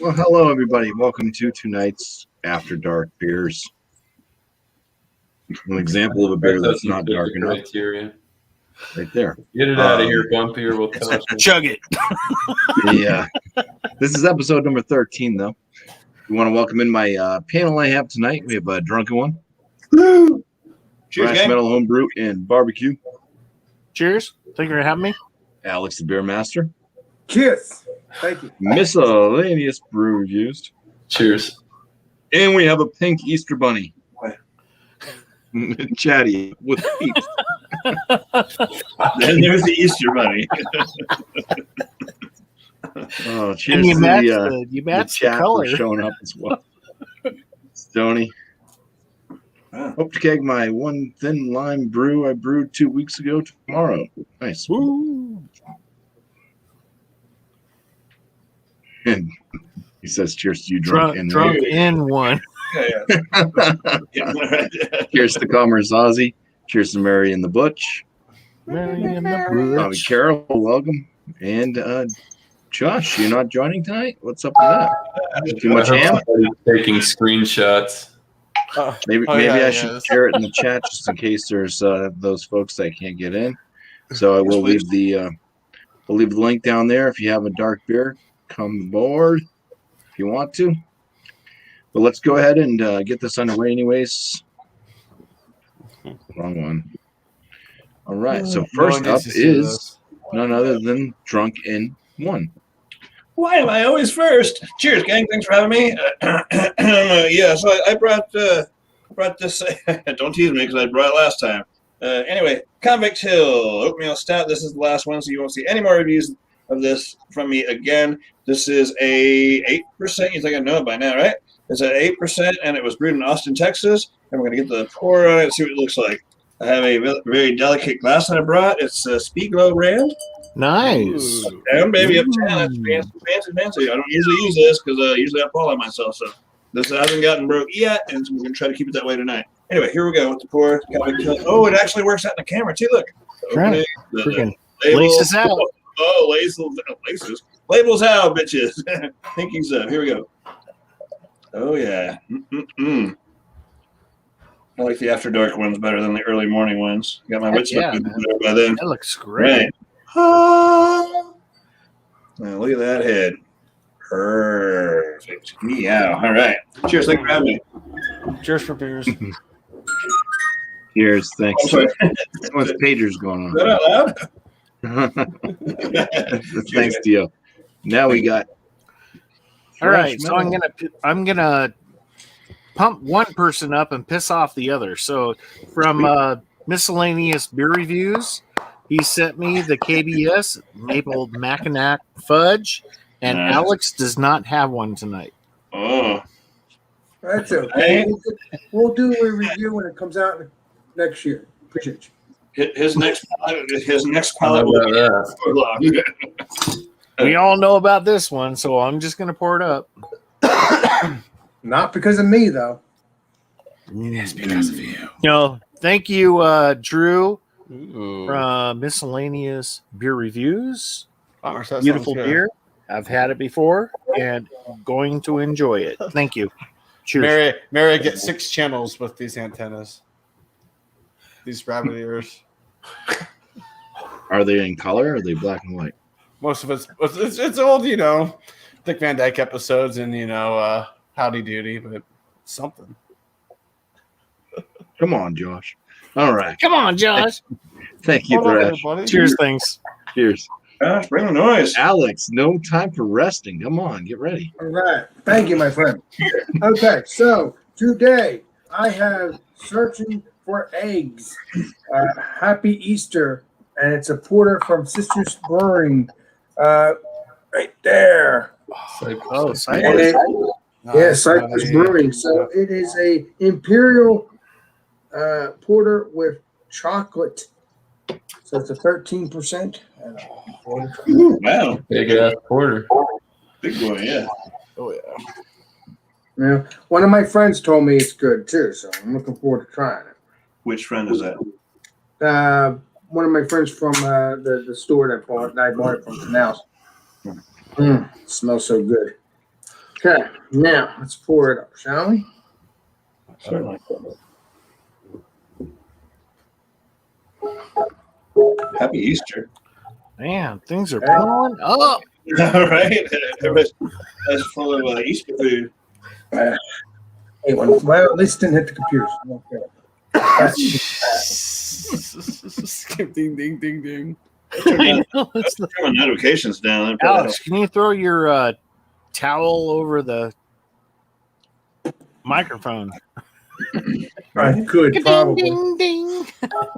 Well, hello, everybody. Welcome to tonight's After Dark Beers. An example of a beer that's not dark enough. Right there. Get it out of here, BuMpY, or we'll tell you. Chug it. Yeah. This is episode number 13, though. We want to welcome in my panel I have tonight. We have a drunken one. Woo! Cheers, Brass gang. Metal Homebrew and Barbecue. Cheers. Thank you for having me. Alex, the Beer Master. Cheers. Thank you. Miscellaneous Brew Reviews. Cheers. And we have a pink Easter bunny. Chatty with peeps. And there's the Easter bunny. Oh, cheers And you to match the, you match the the chat color. for showing up as well. Stoney. Wow. Hope to keg my one thin lime brew I brewed 2 weeks ago tomorrow. Nice. Woo. And he says, cheers to you, drunk. Drunk in one. Cheers to Commerce Ozzy. Cheers to Mary and the Butch. Mary and the Bobby Butch. Carroll, welcome. And Josh, you're not joining tonight? What's up with that? Too much ham? Taking screenshots. Maybe I should share it in the chat just in case there's those folks that can't get in. So I will leave the link down there. If you have a dark beer, come aboard if you want to. But let's go ahead and get this underway anyways. Wrong one. All right. So first up is none other than Drunk in One. Why am I always first? Cheers, gang. Thanks for having me. Yeah, so I brought this. Don't tease me because I brought it last time. Anyway, Convict Hill Oatmeal Stout. This is the last one, so you won't see any more reviews of this from me again. This is a 8%. You think I know it by now, right? It's at 8%, and it was brewed in Austin, Texas. And we're going to get the pour on it and see what it looks like. I have a very delicate glass that I brought. It's a Spiegel brand. Nice. And baby, up 10. That's fancy. I don't usually use this because usually I fall on myself. So this hasn't gotten broke yet, and so we're going to try to keep it that way tonight. Anyway, here we go with the pour. Oh, it actually works out in the camera, too. Look. Right. Freaking Laces out. Oh, laces. Labels out, bitches. Pinkies up. Here we go. Oh, yeah. I like the after dark ones better than the early morning ones. Got my wits up by then. That looks great. Right. Oh. Now, look at that head. Perfect. Meow. All right. Cheers. Thanks for having me. Cheers for beers. Cheers. Thanks. I'm sorry. What's pagers going Is that out loud? on? Thanks to you. Now we got. All right, so I'm gonna pump one person up and piss off the other. So from Miscellaneous Beer Reviews, he sent me the KBS Maple Mackinac Fudge, and Nice. Alex does not have one tonight. Oh. That's okay. We'll do a review when it comes out next year. Appreciate you. His next pilot will be so long. We all know about this one, so I'm just gonna pour it up. Not because of me, though. It's because of you. No, thank you, Drew, from Miscellaneous Beer Reviews. Beautiful beer. I've had it before and going to enjoy it. Thank you. Cheers. Mary, get 6 channels with these antennas. These rabbit ears. Are they in color or are they black and white? Most of it's old, Dick Van Dyke episodes and Howdy Doody, but something. Come on, Josh. All right. Come on, Josh. Thank you, Hold on, Thresh. everybody. Cheers, thanks. Cheers. Gosh, bring the noise. Alex, no time for resting. Come on, get ready. All right. Thank you, my friend. Okay, so today I have Searching for Eggs. Happy Easter. And it's a porter from Sisters Brewing. Right there. Cypress. Cypress Brewing. So it is a imperial porter with chocolate. So it's a 13%. Ooh, wow. Big ass porter. Big boy, yeah. Oh yeah. Yeah. One of my friends told me it's good too, so I'm looking forward to trying it. Which friend is that? One of my friends from the store that I bought it from Canals. Smells so good. Okay, now let's pour it up, shall we? Certainly. Happy Easter. Man, things are blowing up. All right. Everybody's full of Easter food. Hey, well, at least it didn't hit the computers. Okay. Ding, ding, ding, ding. I know, it's Turn my notifications down. Alex, can you throw your towel over the microphone? I could probably. Ding, ding.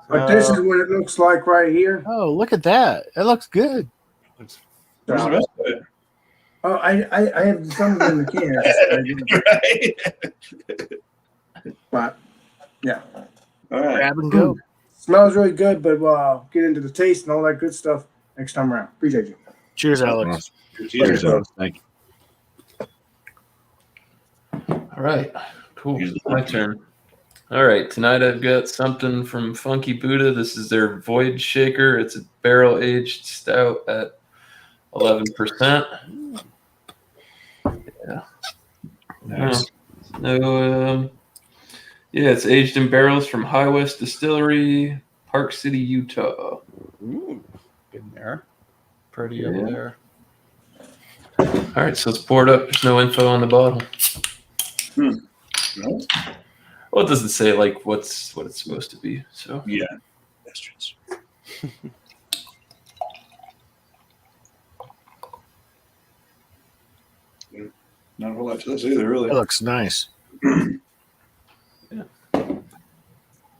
But this is what it looks like right here. Oh, look at that. It looks good. Where's the rest of it? Oh, I have some in the can. Right. But, yeah. All right. Grab and go. Smells really good, but we'll get into the taste and all that good stuff next time around. Appreciate you. Cheers, Alex. Cheers, Alex. Thank you. All right. Cool. My turn. All right. Tonight I've got something from Funky Buddha. This is their Void Shaker. It's a barrel aged stout at 11%. Yeah. Nice. No, yeah, it's aged in barrels from High West Distillery, Park City, Utah. Ooh, good there. Pretty Yeah. over there. All right, so it's poured up. There's no info on the bottle. No? Well, it doesn't say like what it's supposed to be. So Yeah. Bastards. Not a whole lot to this either, really. That looks nice.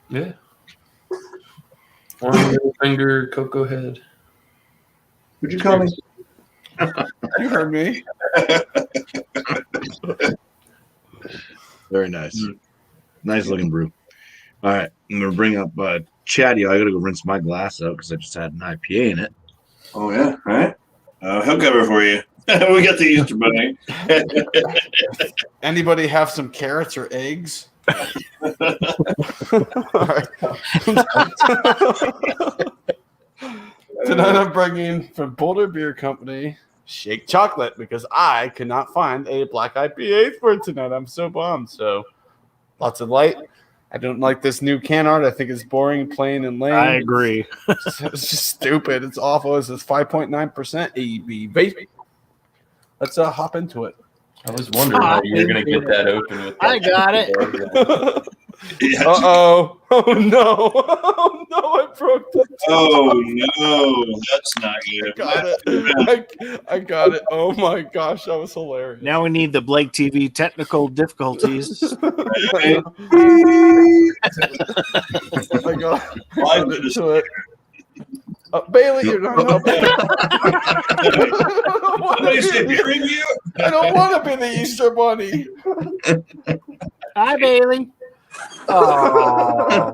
yeah. One middle finger, cocoa head. Would you call me? You heard me. Very nice. Nice looking brew. All right. I'm going to bring up Chatty. I got to go rinse my glass out because I just had an IPA in it. Oh, yeah. All right. He'll cover for you. We got the Easter bunny. Anybody have some carrots or eggs? All right. Tonight I'm bringing from Boulder Beer Company Shake Chocolate because I could not find a black IPA for tonight. I'm so bummed. So lots of light. I don't like this new can art. I think it's boring, plain, and lame. I agree. It's just stupid. It's awful. It says 5.9% ABV. Vape. Let's hop into it. I was wondering how you were going to get that open with that. I got it. Uh-oh. Oh, no. Oh, no. I broke the Oh, no. That's not good. Got it. I got it. Oh, my gosh. That was hilarious. Now we need the Blake TV technical difficulties. I got into it. Bailey, you're not helping. Somebody say beer review? I don't want to be the Easter Bunny. Hi, Bailey. Oh,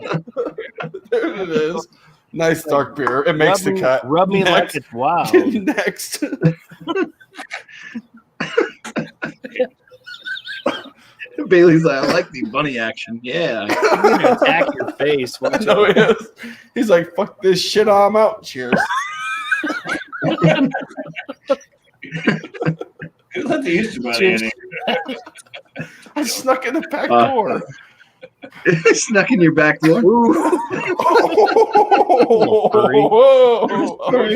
There it is. Nice dark beer. It makes the cut. Rub me like Next. it's wow. Next. Bailey's like, I like the bunny action. Yeah. I'm gonna attack your face. I Watch know out. he is. He's like, fuck this shit, I'm out. Cheers. Who let the Easter bunny in here? I snuck in the back door. Snuck in your back door. Oh,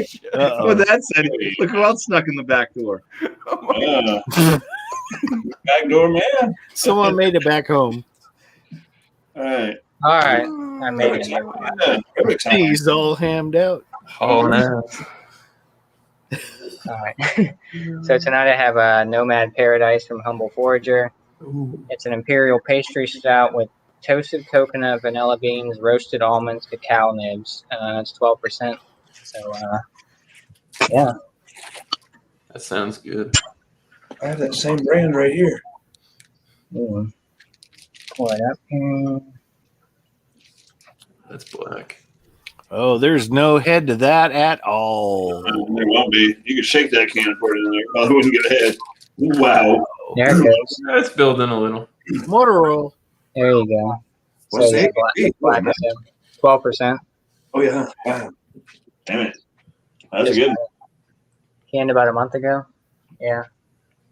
shit. Uh-oh. Oh, that's it. Look who else snuck in the back door. Backdoor man. Someone made it back home. All right. All right, I made it. Yeah, perfect time. He's all hammed out. Oh, man. All right. So tonight I have a Nomad Paradise from Humble Forager. It's an imperial pastry stout with toasted coconut, vanilla beans, roasted almonds, cacao nibs. It's 12%. So, yeah. That sounds good. I have that same brand right here. Pour it up. That's black. Oh, there's no head to that at all. There won't be. You can shake that can and pour it in there. Probably wouldn't get ahead. Wow. There it goes. It's building a little. Motor oil. There you go. What's So, the yeah, black 12%. Oh, yeah. Wow. Damn it. That's good. Canned about a month ago. Yeah.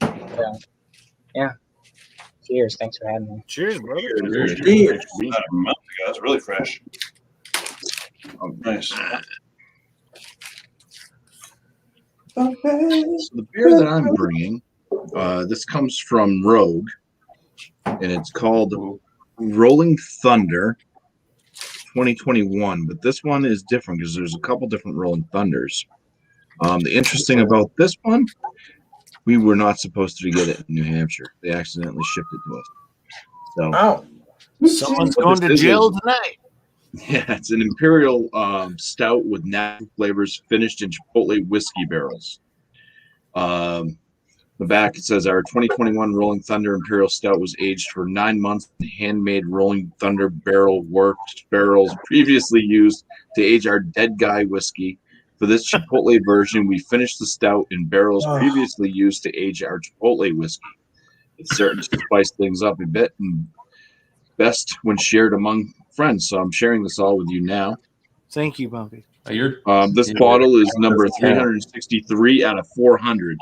So, Cheers. Thanks for having me. Cheers, brother. Cheers. About a month ago. That's really fresh. Oh, nice. So the beer that I'm bringing, this comes from Rogue, and it's called Rolling Thunder 2021. But this one is different because there's a couple different Rolling Thunders. The interesting about this one, we were not supposed to get it in New Hampshire. They accidentally shipped it to us. So, Someone's going to jail tonight. yeah, it's an imperial stout with natural flavors finished in Chipotle whiskey barrels. The back, it says our 2021 Rolling Thunder Imperial Stout was aged for 9 months in handmade Rolling Thunder barrel-worked barrels previously used to age our Dead Guy whiskey. For this Chipotle version, we finished the stout in barrels previously used to age our Chipotle whiskey. It's certain to spice things up a bit and best when shared among friends. So I'm sharing this all with you now. Thank you, BuMpY. This bottle is number 363 out of 400.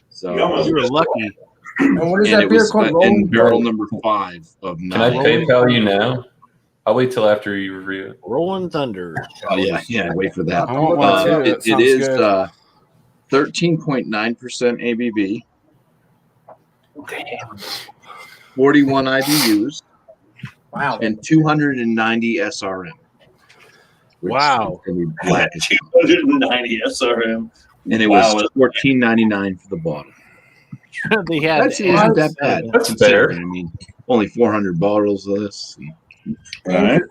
So you're lucky. And what is that beer called? In barrel number 5 of 9. Can I PayPal you now? I'll wait till after you review it. Rolling Thunder. Oh yeah, wait for that. I want one too. That It is sounds good. 13.9% ABV, Damn. 41 IBUs, Wow. and 290 SRM. which Wow. is gonna be black as hell. 290 SRM. And it was $14.99 for the bottle. They had That isn't that bad. That's fair. I mean, only 400 bottles of this. Hey,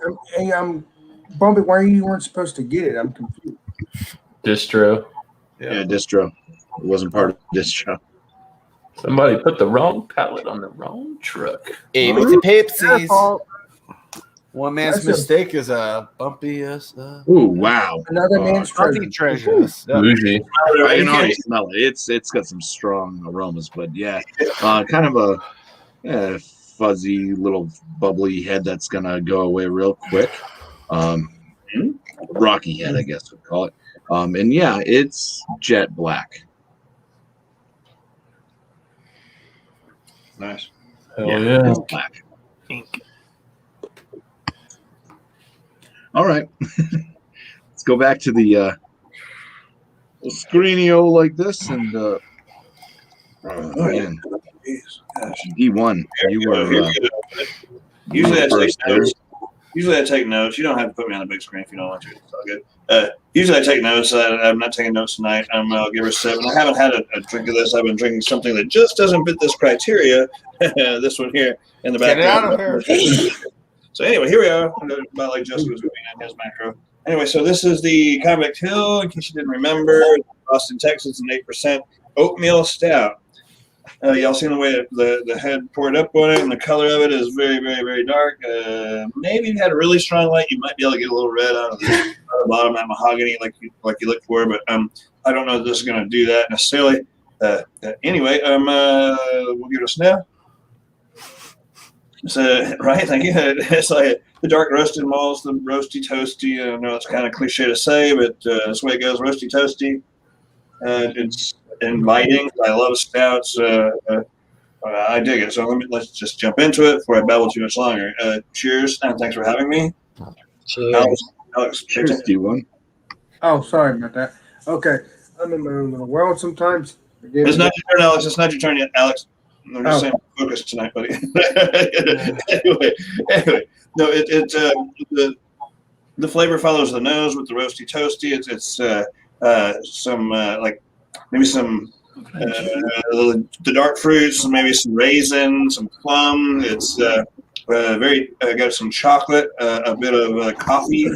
BuMpy, why you weren't supposed to get it? I'm confused. Distro. Yeah, distro. It wasn't part of the distro. Somebody put the wrong pallet on the wrong truck. Hey, with the Their Pepsis. fault. One man's That's mistake is a bumpy. Ooh, wow. Another man's Bumpy treasure. treasure. Bougie. I can already smell it. It's got some strong aromas, but yeah, kind of a fuzzy little bubbly head that's gonna go away real quick. Rocky head, I guess we'd call it. And yeah, it's jet black. Nice. Hell yeah. It's black. Ink. All right, let's go back to the screenio like this, and man, D1, you were Usually I take first there. notes. Usually I take notes. You don't have to put me on the big screen if you don't want to. It's all good. Usually I take notes. I'm not taking notes tonight. I'll give her 7. I haven't had a drink of this. I've been drinking something that just doesn't fit this criteria. This one here in the Get it out background. of here. So anyway, here we are. About like Jesse was moving on his macro. Anyway, so this is the Convict Hill. In case you didn't remember, Austin, Texas, an 8% oatmeal stout. Y'all seen the way the head poured up on it, and the color of it is very, very, very dark. Maybe if you had a really strong light, you might be able to get a little red out of the bottom, that mahogany, like you look for. But I don't know if this is going to do that necessarily. Anyway, we'll give it a sniff. So, right, thank you. It's like the dark roasted malts, the roasty toasty. I know it's kind of cliche to say, but that's the way it goes, roasty toasty. It's inviting. I love stouts. I dig it. So let's just jump into it before I babble too much longer. Cheers, and thanks for having me. Cheers. Alex, Cheers, D1. Oh, sorry about that. Okay. I'm in my own little world sometimes. It's not your turn, Alex. It's not your turn yet, Alex. I'm just saying focus tonight, buddy. anyway. No, the flavor follows the nose with the roasty toasty. It's some like maybe some the dark fruits, maybe some raisin, some plum. It's very got some chocolate, a bit of coffee.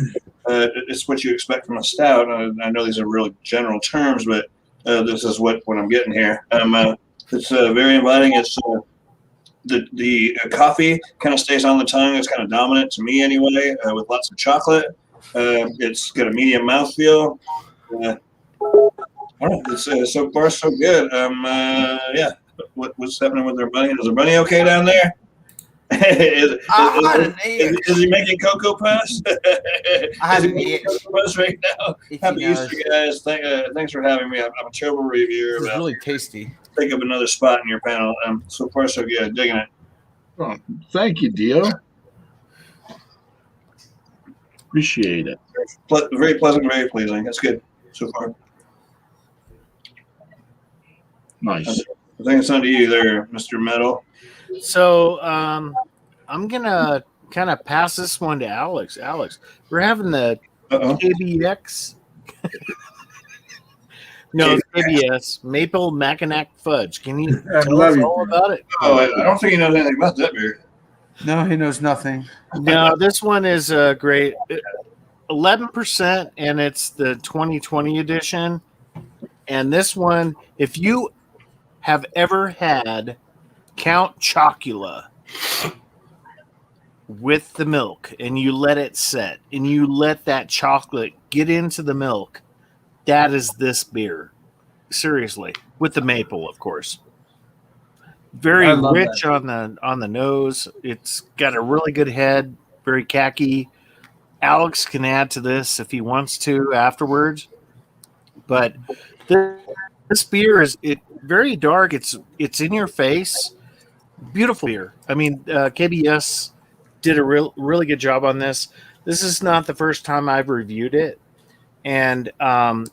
It's what you expect from a stout. I know these are really general terms, but this is what I'm getting here. It's very inviting. It's the coffee kind of stays on the tongue. It's kind of dominant to me anyway, with lots of chocolate. It's got a medium mouthfeel. It's so far so good. Yeah. What's happening with their bunny? Is their bunny okay down there? Is he making Cocoa Puffs? I Is he haven't making yet. Cocoa Puffs right now? If Happy he does. Easter, guys. Thanks for having me. I'm a terrible reviewer. It's really tasty. take up another spot in your panel. So far, so good. Digging it. Oh, thank you, Dio. Appreciate it. Very pleasant, very pleasing. That's good so far. Nice. I think it's on to you there, Mr. Meadow. So I'm gonna kind of pass this one to Alex. Alex, we're having the KBX. No, it's KBS Maple Mackinac Fudge. Can you tell us all about it? Oh, I don't think he knows anything about that beer. No, he knows nothing. No, this one is great. 11%, and it's the 2020 edition. And this one, if you have ever had Count Chocula with the milk and you let it set and you let that chocolate get into the milk, that is this beer. Seriously, with the maple, of course. Very rich on the nose. It's got a really good head, very khaki. Alex can add to this if he wants to afterwards. But this beer is very dark. It's in your face. Beautiful beer. I mean, KBS did a really good job on this. This is not the first time I've reviewed it, and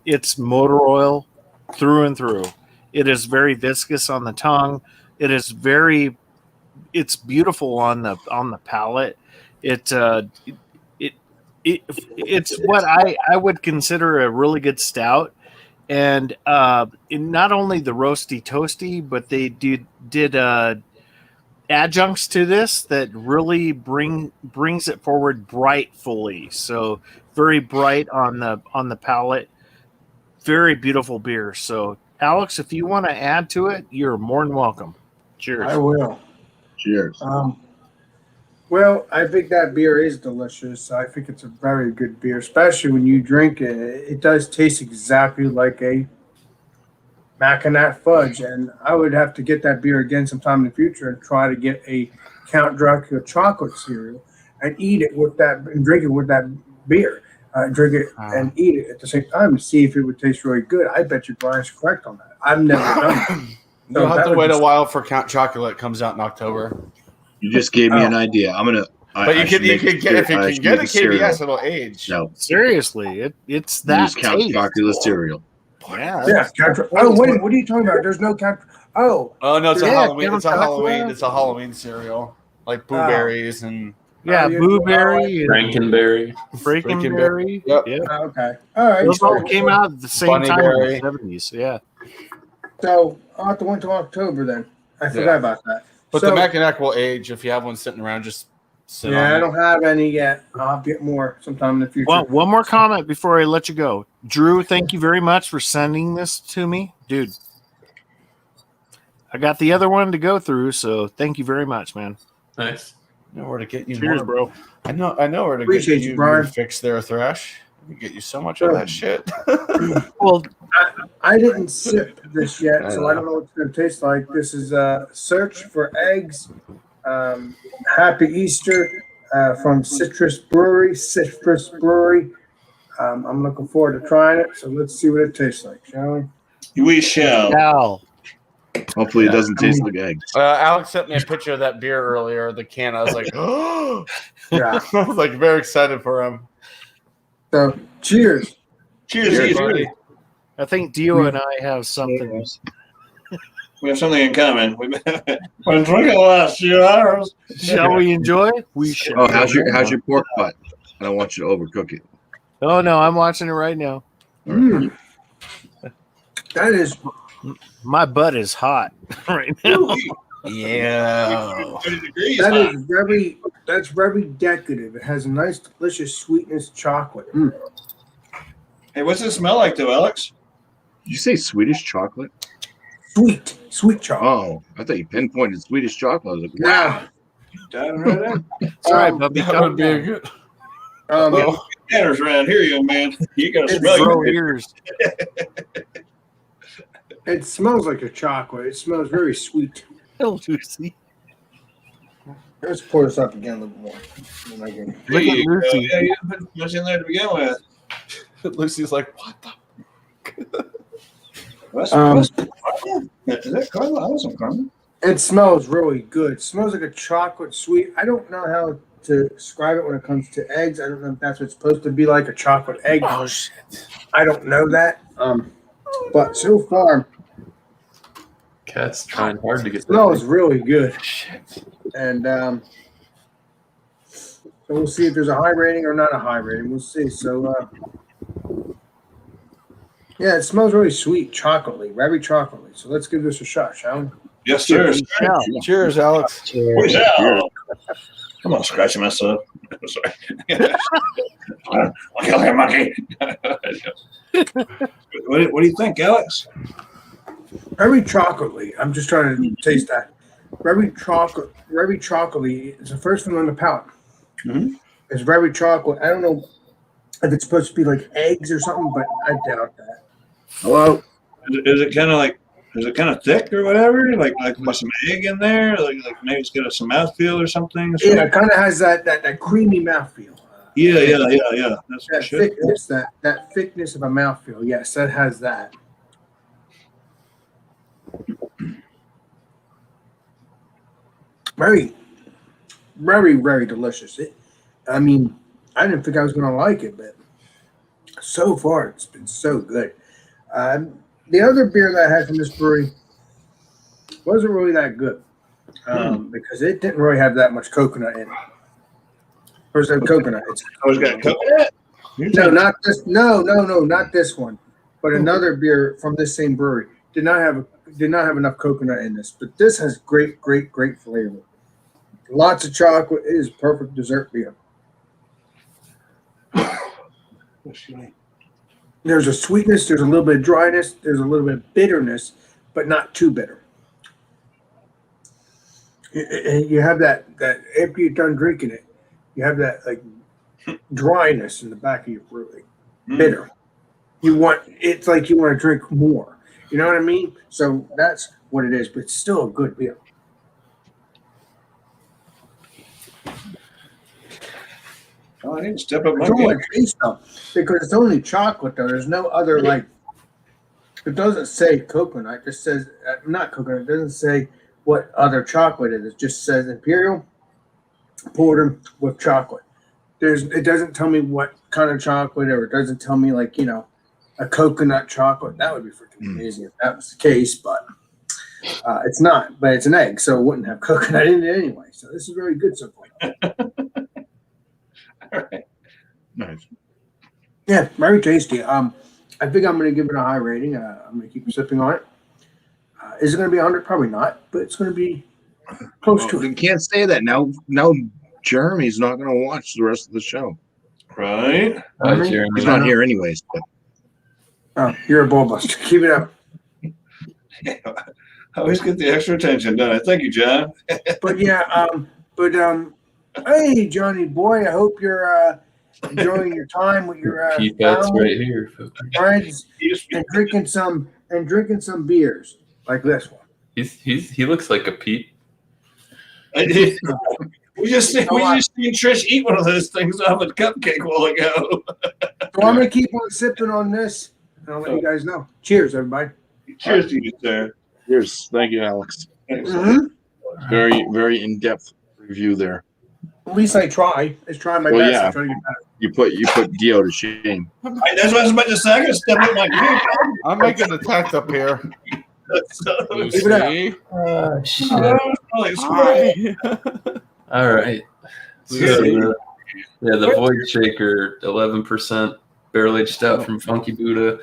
it's motor oil through and through. It is very viscous on the tongue. It's beautiful on the palate. It's what I would consider a really good stout. And not only the roasty toasty, but they did adjuncts to this that really brings it forward brightfully. So very bright on the palate. Very beautiful beer. So Alex, if you want to add to it, you're more than welcome. Cheers. I will. Cheers. Well, I think that beer is delicious. I think it's a very good beer, especially when you drink it. It does taste exactly like a Mackinac Fudge, and I would have to get that beer again sometime in the future and try to get a Count Dracula chocolate cereal and eat it with that and drink it with that beer. Drink it and eat it at the same time to see if it would taste really good. I bet you Brian's correct on that. I've never done it. So you'll have to wait a while for Count Chocolate comes out in October. You just gave me an idea. I'm gonna. But you can get if you can get a KBS, it'll age. No, seriously, it's that Count Chocula cereal. Yeah. Oh wait, what are you talking about? There's no Count. Oh no, it's a Halloween. It's a Halloween. It's a Halloween cereal, like blueberries and. Yeah, blueberry, Frankenberry. Yep. Yeah. Okay. All right. Those all came out at the same time in the 70s. Yeah. So I'll have to wait until October then. I forgot about that. But the Mackinac will age if you have one sitting around. Just sit on I don't have any yet. I'll get more sometime in the future. Well, one more comment before I let you go. Drew, thank you very much for sending this to me. Dude, I got the other one to go through, so thank you very much, man. Nice. I know where to get you. Cheers, more. bro. I know where to Appreciate get you, Brian. Fix there, Thrash. We get you so much of that shit. Well, I didn't sip this yet, so I don't know what it's going to taste like. This is Search for Eggs. Happy Easter from Citrus Brewery. I'm looking forward to trying it, so let's see what it tastes like, shall we? We shall. Hopefully, it doesn't taste like eggs. Alex sent me a picture of that beer earlier, the can. I was like, oh, Yeah. I was like very excited for him. So, cheers. Cheers, buddy. I think Dio and I have something. We have something in common. We've been drinking the last few hours. Shall we enjoy? We shall. Oh, how's your pork butt? I don't want you to overcook it. Oh no, I'm watching it right now. Mm. That is. My butt is hot right now. Yeah. That's very decadent. It has a nice, delicious sweetness chocolate. Hey, what's it smell like, though, Alex? Did you say Swedish chocolate? Sweet chocolate. Oh, I thought you pinpointed Swedish chocolate. I was like, wow. Diving right in. Sorry, Bubby. That would be a good. Manners around here, young man. You got to smell Grow your ears. It smells like a chocolate. It smells very sweet. Lucy. Let's pour this up again a little more. Look at Lucy. Yeah, you didn't put much in there to begin with. Lucy's like, what the? Is that caramel? I wasn't caramel. It smells really good. It smells like a chocolate sweet. I don't know how to describe it when it comes to eggs. I don't know if that's what it's supposed to be like, a chocolate egg. Oh shit! I don't know that. But so far, Cat's trying hard to get it smells really good. Shit. And so we'll see if there's a high rating or not a high rating. We'll see. So yeah, it smells really sweet, chocolatey, very chocolatey. So let's give this a shot, shall we? Yes, sir. Cheers, Alex. Cheers. Come on, scratching myself. Sorry. Kill him, monkey. What do you think, Alex? Very chocolatey. I'm just trying to taste that. Very chocolatey. It's the first one on the palate. Mm-hmm. It's very chocolate. I don't know if it's supposed to be like eggs or something, but I doubt that. Hello. Is it kind of like? Is it kind of thick or whatever? Like with some egg in there? Like maybe it's got some mouthfeel or something? Yeah, it kind of has that creamy mouthfeel. Yeah. That's That thickness, that thickness of a mouthfeel. Yes, that has that. Very, very, very delicious. I mean, I didn't think I was going to like it, but so far it's been so good. The other beer that I had from this brewery wasn't really that good because it didn't really have that much coconut in it. Or is that coconut? It's got coconut? No, not this. No, not this one. But another beer from this same brewery did not have enough coconut in this. But this has great flavor. Lots of chocolate. It is perfect dessert beer. There's a sweetness, there's a little bit of dryness, there's a little bit of bitterness, but not too bitter. You have that after you're done drinking it, you have that like dryness in the back of your throat, like bitter. It's like you want to drink more. You know what I mean? So that's what it is, but it's still a good beer. Oh, I need to step up my It's game. only taste though, because it's only chocolate though. There's no other like. It doesn't say coconut. It just says not coconut. It doesn't say what other chocolate it is. It just says imperial porter with chocolate. It doesn't tell me what kind of chocolate, or it doesn't tell me like a coconut chocolate. That would be freaking amazing if that was the case, but it's not. But it's an egg, so it wouldn't have coconut in it anyway. So this is very good so far. All right. Nice. Yeah, very tasty. I think I'm going to give it a high rating. I'm going to keep sipping on it. Is it going to be 100? Probably not, but it's going to be close to it. You can't say that now. Now Jeremy's not going to watch the rest of the show. Right. Jeremy. He's not here anyways. But. Oh, you're a ball buster. Keep it up. I always get the extra attention, don't I? Thank you, John. But yeah, hey, Johnny boy, I hope you're enjoying your time with your That's right here. friends and drinking some beers like this one. He looks like a Pete. We just seen Trish eat one of those things off a cupcake a while ago. So I'm gonna keep on sipping on this, and I'll let you guys know. Cheers, everybody. Cheers to you, sir. Cheers. Thank you, Alex. Mm-hmm. Very, very in-depth review there. At least I try. I try my best. Yeah. I try to get better. You put Dio to shame. That's what I was about to say. I gotta step up my game. I'm making a tact up here. Lucy. Hi. All right. So, the Void Shaker, 11% barrel aged stout from Funky Buddha,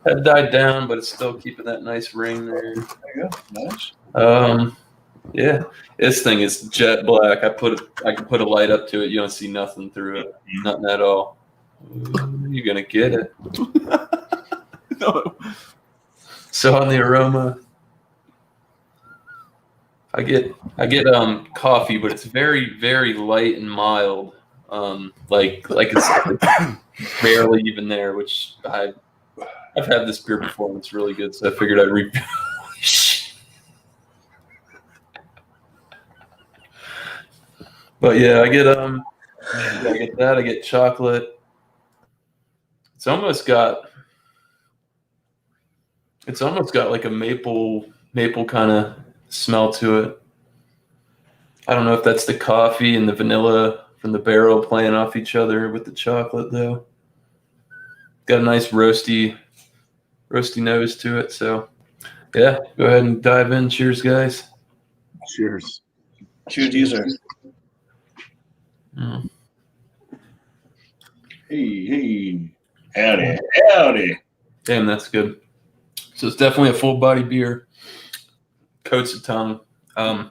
had died down, but it's still keeping that nice ring there. There you go. Nice. Yeah, this thing is jet black. I can put a light up to it. You don't see nothing through it, nothing at all. Ooh, you're gonna get it. No. So on the aroma, I get coffee, but it's very, very light and mild. Like it's barely even there. Which I've had this beer before, and it's really good. So I figured I'd review. But yeah, I get that. I get chocolate. It's almost got It's almost got like a maple kind of smell to it. I don't know if that's the coffee and the vanilla from the barrel playing off each other with the chocolate, though. Got a nice roasty nose to it. So, yeah, go ahead and dive in. Cheers, guys. Cheers. Cheers to you, sir. Mm. Hey. Howdy. Damn, that's good. So it's definitely a full body beer. Coats the tongue. Wow.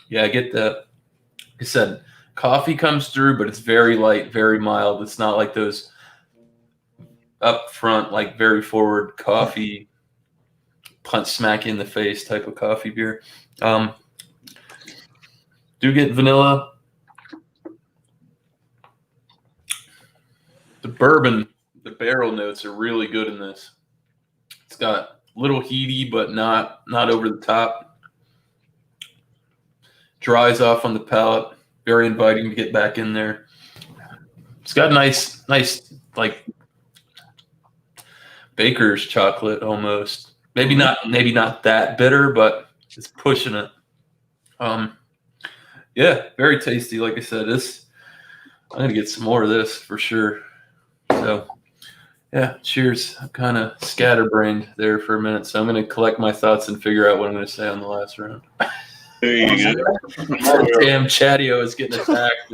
Yeah, I get that. Like I said, coffee comes through, but it's very light, very mild. It's not like those up front, like very forward coffee, punch smack you in the face type of coffee beer. Do get vanilla. The bourbon, the barrel notes are really good in this. It's got a little heaty, but not over the top. Dries off on the palate. Very inviting to get back in there. It's got nice like baker's chocolate almost. Maybe not that bitter, but it's pushing it. Yeah, very tasty. Like I said, I'm gonna get some more of this for sure. So yeah, cheers. I'm kind of scatterbrained there for a minute, so I'm gonna collect my thoughts and figure out what I'm gonna say on the last round. There you go. Damn, Chatio is getting attacked.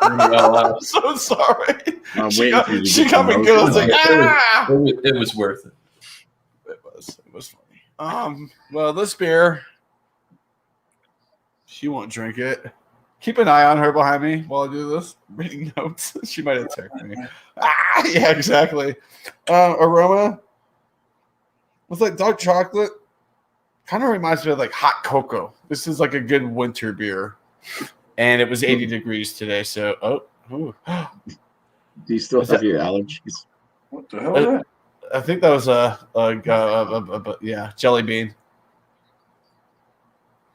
I'm so sorry. I'm waiting for you to She get got me some good. I was motion. like, ah! It was worth it. It was funny. Well, this beer, she won't drink it. Keep an eye on her behind me while I do this. Reading notes. She might attack me. Yeah, exactly. Aroma. It's like dark chocolate. Kind of reminds me of like hot cocoa. This is like a good winter beer. And it was 80 degrees today, so Do you still have your allergies? What the hell is that? I think that was a jelly bean.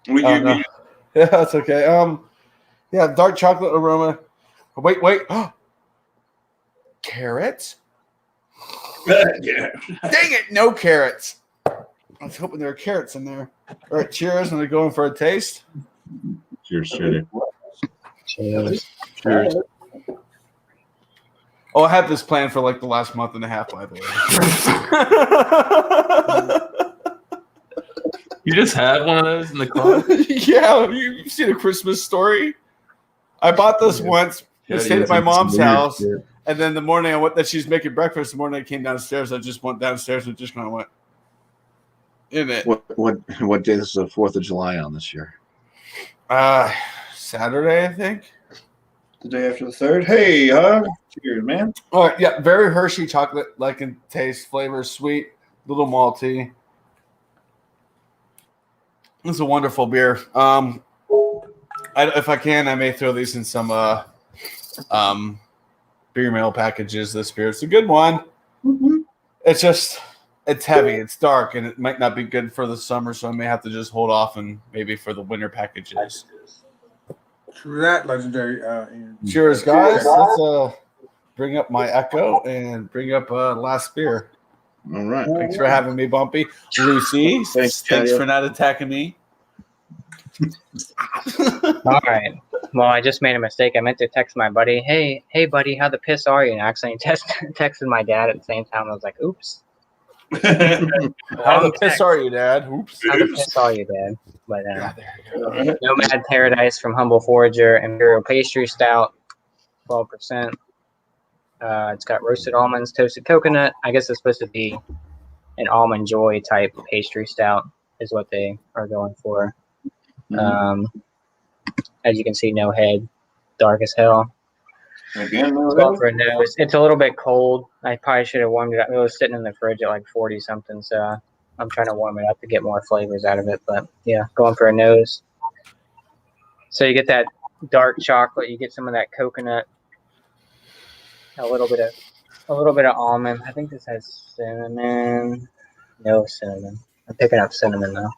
Yeah, that's okay. Yeah, dark chocolate aroma. Wait. Carrots? Yeah. Dang it, no carrots. I was hoping there were carrots in there. All right, cheers. I'm going for a taste. Cheers, Shredder. Cheers. Cheers. Oh, I had this planned for like the last month and a half, by the way. You just had one of those in the car? Yeah, you've seen A Christmas Story? I bought this once. I stayed at my mom's house, and then the morning that she's making breakfast, the morning I came downstairs, I just went downstairs and just kind of went in it. What day is the 4th of July on this year? Saturday, I think. The day after the 3rd. Hey, cheers, man. All right, yeah, very Hershey chocolate, like in taste, flavor, sweet, little malty. It's a wonderful beer. If I can, I may throw these in some beer mail packages. This beer, it's a good one. Mm-hmm. It's heavy, it's dark, and it might not be good for the summer, so I may have to just hold off and maybe for the winter packages. True that, legendary. Cheers, guys. Let's bring up my echo and bring up last beer. All right. Thanks for having me, Bumpy. Lucy, thanks for not attacking me. All right. Well, I just made a mistake. I meant to text my buddy, hey, buddy, how the piss are you? And I accidentally texted my dad at the same time. I was like, oops. How the piss are you, Dad? Oops. How the piss are you, Dad? But Yeah, there you go. Nomad Paradise from Humble Forager, Imperial Pastry Stout, 12%. It's got roasted almonds, toasted coconut. I guess it's supposed to be an almond joy type pastry stout is what they are going for. As you can see, no head, dark as hell. Again, For a nose. It's a little bit cold. I probably should have warmed it up. It was sitting in the fridge at like 40 something, so I'm trying to warm it up to get more flavors out of it. But yeah, going for a nose. So you get that dark chocolate, you get some of that coconut, a little bit of almond. I think this has cinnamon. No cinnamon. I'm picking up cinnamon though.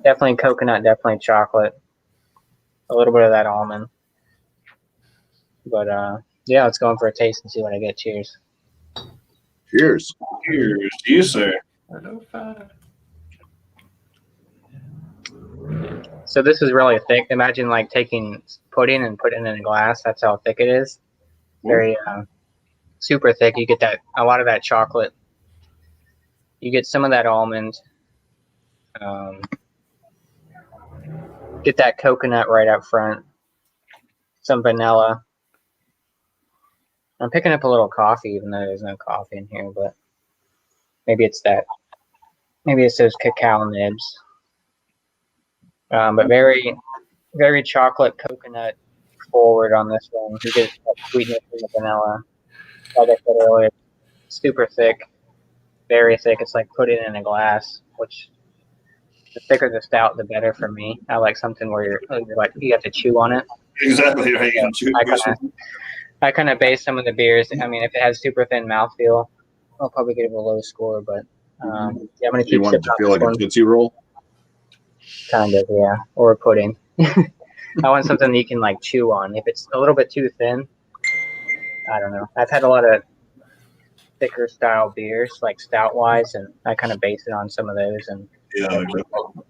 Definitely coconut, definitely chocolate. A little bit of that almond. But yeah, let's go in for a taste and see what I get. Cheers. Cheers. Cheers to you, sir. So this is really thick. Imagine like taking pudding and putting it in a glass. That's how thick it is. Very super thick. You get a lot of that chocolate. You get some of that almond. Get that coconut right up front. Some vanilla. I'm picking up a little coffee, even though there's no coffee in here, but maybe it's that. Maybe it's those cacao nibs. But very, very chocolate coconut forward on this one. You get that sweetness in the vanilla. Like I said earlier, super thick, very thick. It's like putting it in a glass, which the thicker the stout, the better for me. I like something where you're like, you have to chew on it. Exactly right. You can chew. I kind of base some of the beers. I mean, if it has super thin mouthfeel, I'll probably give it a low score, but yeah, I'm going to keep You want it to feel like a Tootsie Roll? Kind of, yeah. Or a pudding. I want something that you can like chew on. If it's a little bit too thin, I don't know. I've had a lot of thicker style beers, like stout wise, and I kind of base it on some of those. And Yeah,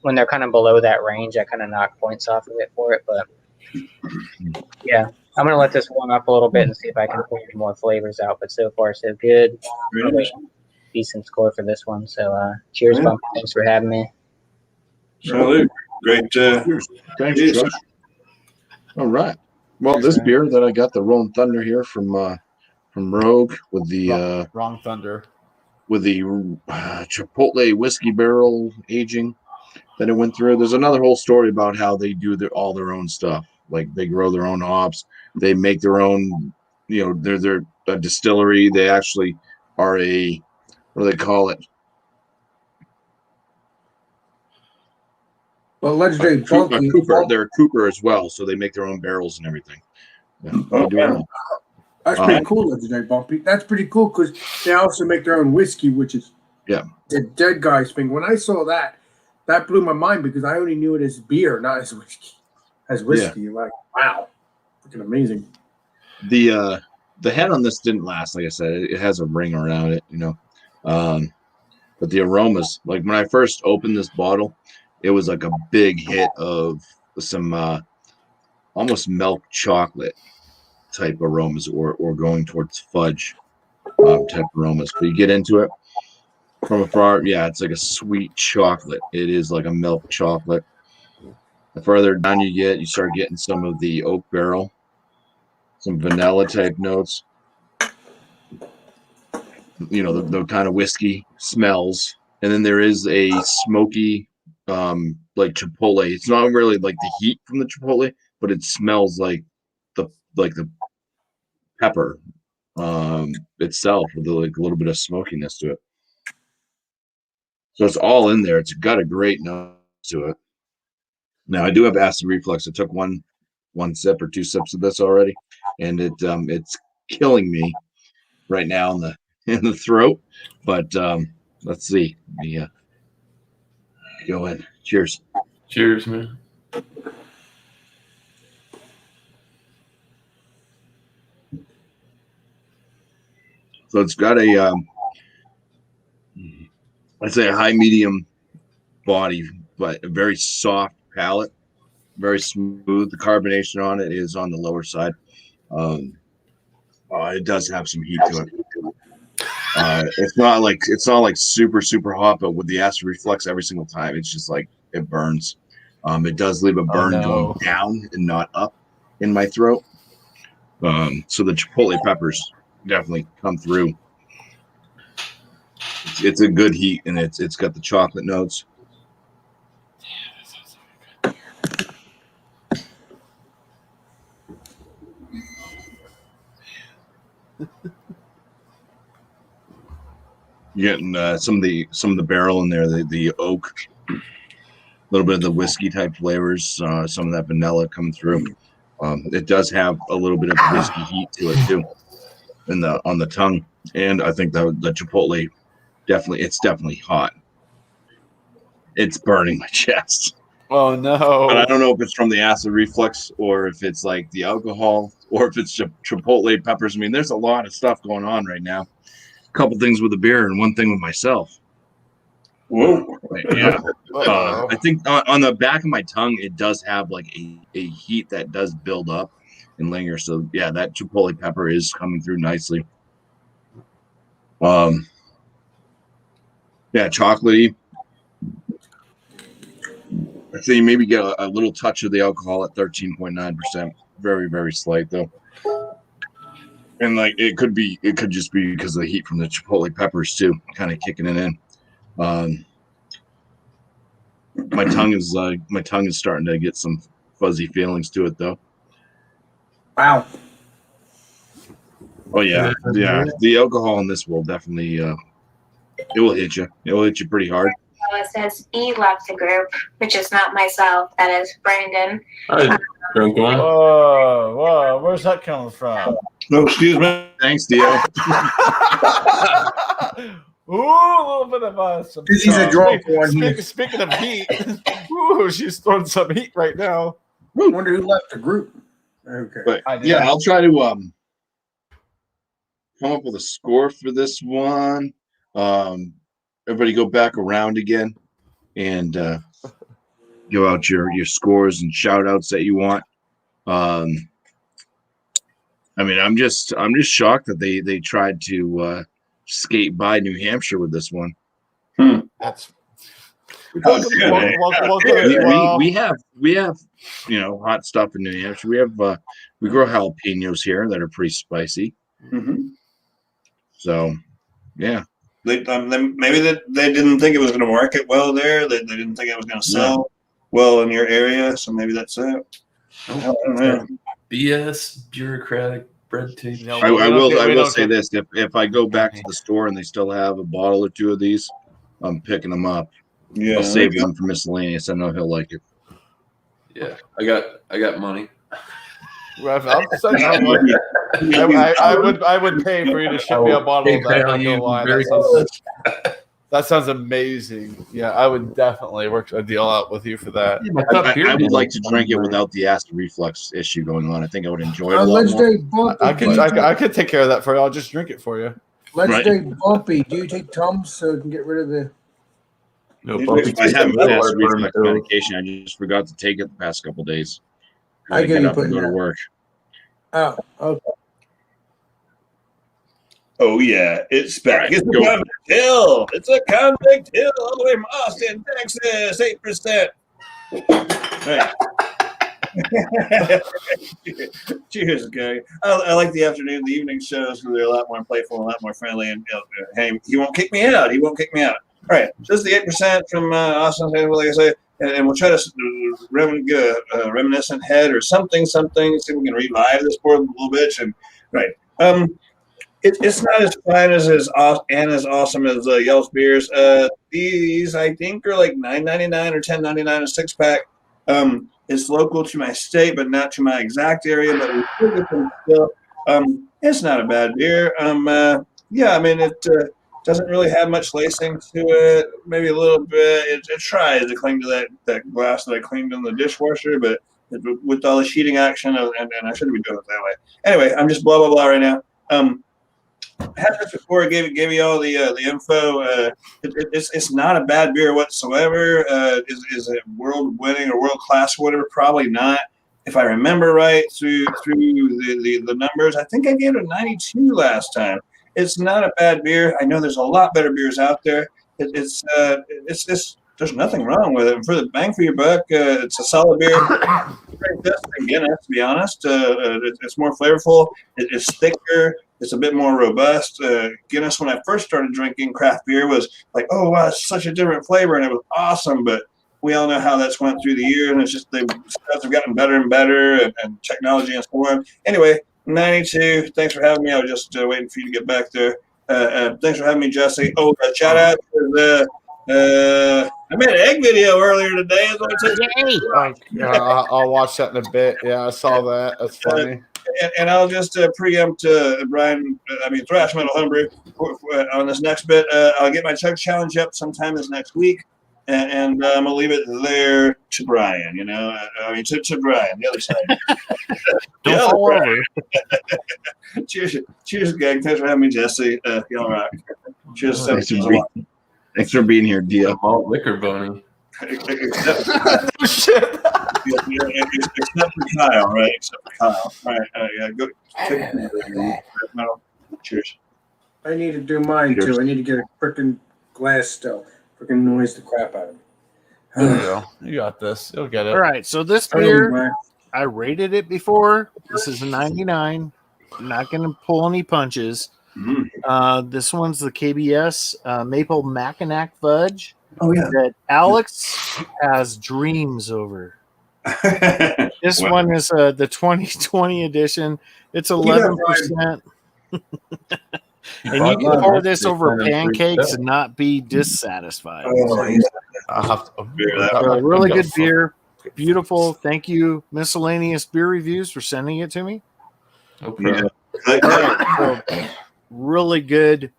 when they're kind of below that range, I kind of knock points off of it for it. But yeah, I'm going to let this warm up a little bit and see if I can pull any more flavors out. But so far, so good. really Decent score for this one. So cheers, BuMpY. Thanks for having me. salute. Great. Thanks, Josh. All right. Well, this beer that I got, the Rolling Thunder here from Rogue with the wrong Thunder. With the Chipotle whiskey barrel aging that it went through. There's another whole story about how they do all their own stuff. Like they grow their own hops, they make their own. You know, they're a distillery. They actually are a, what do they call it? Well, legendary A Cooper. They're a Cooper as well, so they make their own barrels and everything. Yeah, they do it all. That's pretty cool, legendary BuMpY. That's pretty cool because they also make their own whiskey, which is the dead guy's thing. When I saw that, that blew my mind because I only knew it as beer, not as whiskey. As whiskey, like wow, freaking amazing. The head on this didn't last. Like I said, it has a ring around it, you know. But the aromas, like when I first opened this bottle, it was like a big hit of some almost milk chocolate type aromas, or going towards fudge type aromas. But you get into it from afar, yeah, it's like a sweet chocolate. It is like a milk chocolate. The further down you get, you start getting some of the oak barrel, some vanilla type notes. You know, the kind of whiskey smells, and then there is a smoky, like chipotle. It's not really like the heat from the chipotle, but it smells like the pepper itself, with like a little bit of smokiness to it. So it's all in there. It's got a great note to it. Now I do have acid reflux. I took one sip or two sips of this already, and it's killing me right now in the throat. But let's see. Let me go in. Cheers. Cheers, man. So it's got a I'd say a high medium body, but a very soft palate, very smooth. The carbonation on it is on the lower side. It does have some heat to it. It's not like super hot, but with the acid reflux every single time, it's just like it burns. It does leave a burn going down and not up in my throat. So the chipotle peppers definitely come through. It's a good heat, and it's got the chocolate notes. You're getting some of the barrel in there, the oak, a little bit of the whiskey type flavors, some of that vanilla coming through. It does have a little bit of whiskey heat to it too, on the tongue, and I think the chipotle it's definitely hot. It's burning my chest. Oh no! But I don't know if it's from the acid reflux, or if it's like the alcohol, or if it's chipotle peppers. I mean, there's a lot of stuff going on right now. couple things with the beer and one thing with myself. Whoa. Yeah. Uh-oh. I think on the back of my tongue, it does have like a heat that does build up and linger. So yeah, that chipotle pepper is coming through nicely. Yeah, chocolatey. I think you maybe get a little touch of the alcohol at 13.9%. Very, very slight though. And like it could just be because of the heat from the chipotle peppers too, kind of kicking it in. My tongue is starting to get some fuzzy feelings to it though. Wow. Oh yeah. The alcohol in this will definitely it will hit you. It will hit you pretty hard. It says E left the group, which is not myself. That is Brandon. Hi, drunk one. Whoa, where's that coming from? No, excuse me. Thanks, Dio. Ooh, a little bit of some. He's a drunk one. Speaking of heat, ooh, she's throwing some heat right now. I wonder who left the group. Okay. But yeah, I'll try to come up with a score for this one. Everybody go back around again and give out your scores and shout outs that you want. I mean, I'm just shocked that they tried to skate by New Hampshire with this one. That's We have hot stuff in New Hampshire. We have we grow jalapenos here that are pretty spicy. Mm-hmm. So yeah. Maybe they didn't think it was going to market well there. They didn't think it was going to sell well in your area. So maybe that's it. I don't know. BS bureaucratic red tape. No, I will say this: if I go back to the store and they still have a bottle or two of these, I'm picking them up. Yeah, I'll save one for miscellaneous. I know he'll like it. Yeah, I got money. I would pay for you to ship me a bottle of that. I'm not gonna lie. That sounds amazing. Yeah, I would definitely work a deal out with you for that. I would like to drink it without the acid reflux issue going on. I think I would enjoy it a lot Legendary more. BuMpY. I could take care of that for you. I'll just drink it for you. Legendary BuMpY. Do you take Tums so you can get rid of the? No, I have acid reflux medication. I just forgot to take it the past couple days. I get up and go to work. Oh, okay. Oh yeah, it's back. Right, It's a convict hill. It's a convict hill all the way from Austin, Texas. 8%. Right. Cheers, Gary. I like the afternoon, the evening shows because they're a lot more playful, a lot more friendly, and hey, he won't kick me out. He won't kick me out. All right, so this is the 8% from Austin, like I say, and we'll try to reminiscent head or something. See if we can revive this board a little bit. And right, it's not as fine as awesome as Yelp's beers. These I think are like $9.99 or $10.99 a 6-pack. It's local to my state, but not to my exact area. But we still get them still. It's not a bad beer. Yeah, I mean it. Doesn't really have much lacing to it. Maybe a little bit. It tries to cling to that glass that I cleaned in the dishwasher, but with all the sheeting action, and I shouldn't be doing it that way. Anyway, I'm just blah blah blah right now. Had this before. I gave you all the info. It's not a bad beer whatsoever. Is it world winning or world class or whatever? Probably not. If I remember right through the numbers, I think I gave it a 92 last time. It's not a bad beer. I know there's a lot better beers out there. It's there's nothing wrong with it. And for the bang for your buck, it's a solid beer. Than Guinness, to be honest. It's more flavorful. It's thicker. It's a bit more robust. Guinness, when I first started drinking craft beer, was like, oh wow, it's such a different flavor, and it was awesome. But we all know how that's went through the years, and it's just the stuff have gotten better and better, and technology and so on. Anyway. 92. Thanks for having me. I was just waiting for you to get back there. Thanks for having me, Jesse. Oh, shout out to I made an egg video earlier today. I'll watch that in a bit. Yeah, I saw that. That's funny. And I'll just preempt Thrash Metal Homebrew on this next bit. I'll get my chug challenge up sometime this next week. And I'm gonna leave it there to Brian. To Brian, the other side. Don't fall over. cheers, gang. Thanks for having me, Jesse. Yellow Rock. Cheers. Thanks for being here, Dia. Malt liquor bunny. Except Shit. for Kyle, right? Except for Kyle. All right. Yeah. Go. Cheers. I need to do mine Cheers. too. I need to get a freaking glass still. Freaking noise the crap out of me. There you go. You got this. You'll get it. All right, so this beer, I rated it before. This is a 99. I'm not going to pull any punches. This one's the KBS Maple Mackinac Fudge. Oh yeah. That Alex has dreams over. This one is the 2020 edition. It's 11%. And you can pour this over pancakes and not be dissatisfied. I'll have to So, really good beer. Beautiful. Thank you, Miscellaneous Beer Reviews, for sending it to me. No problem. So, really good.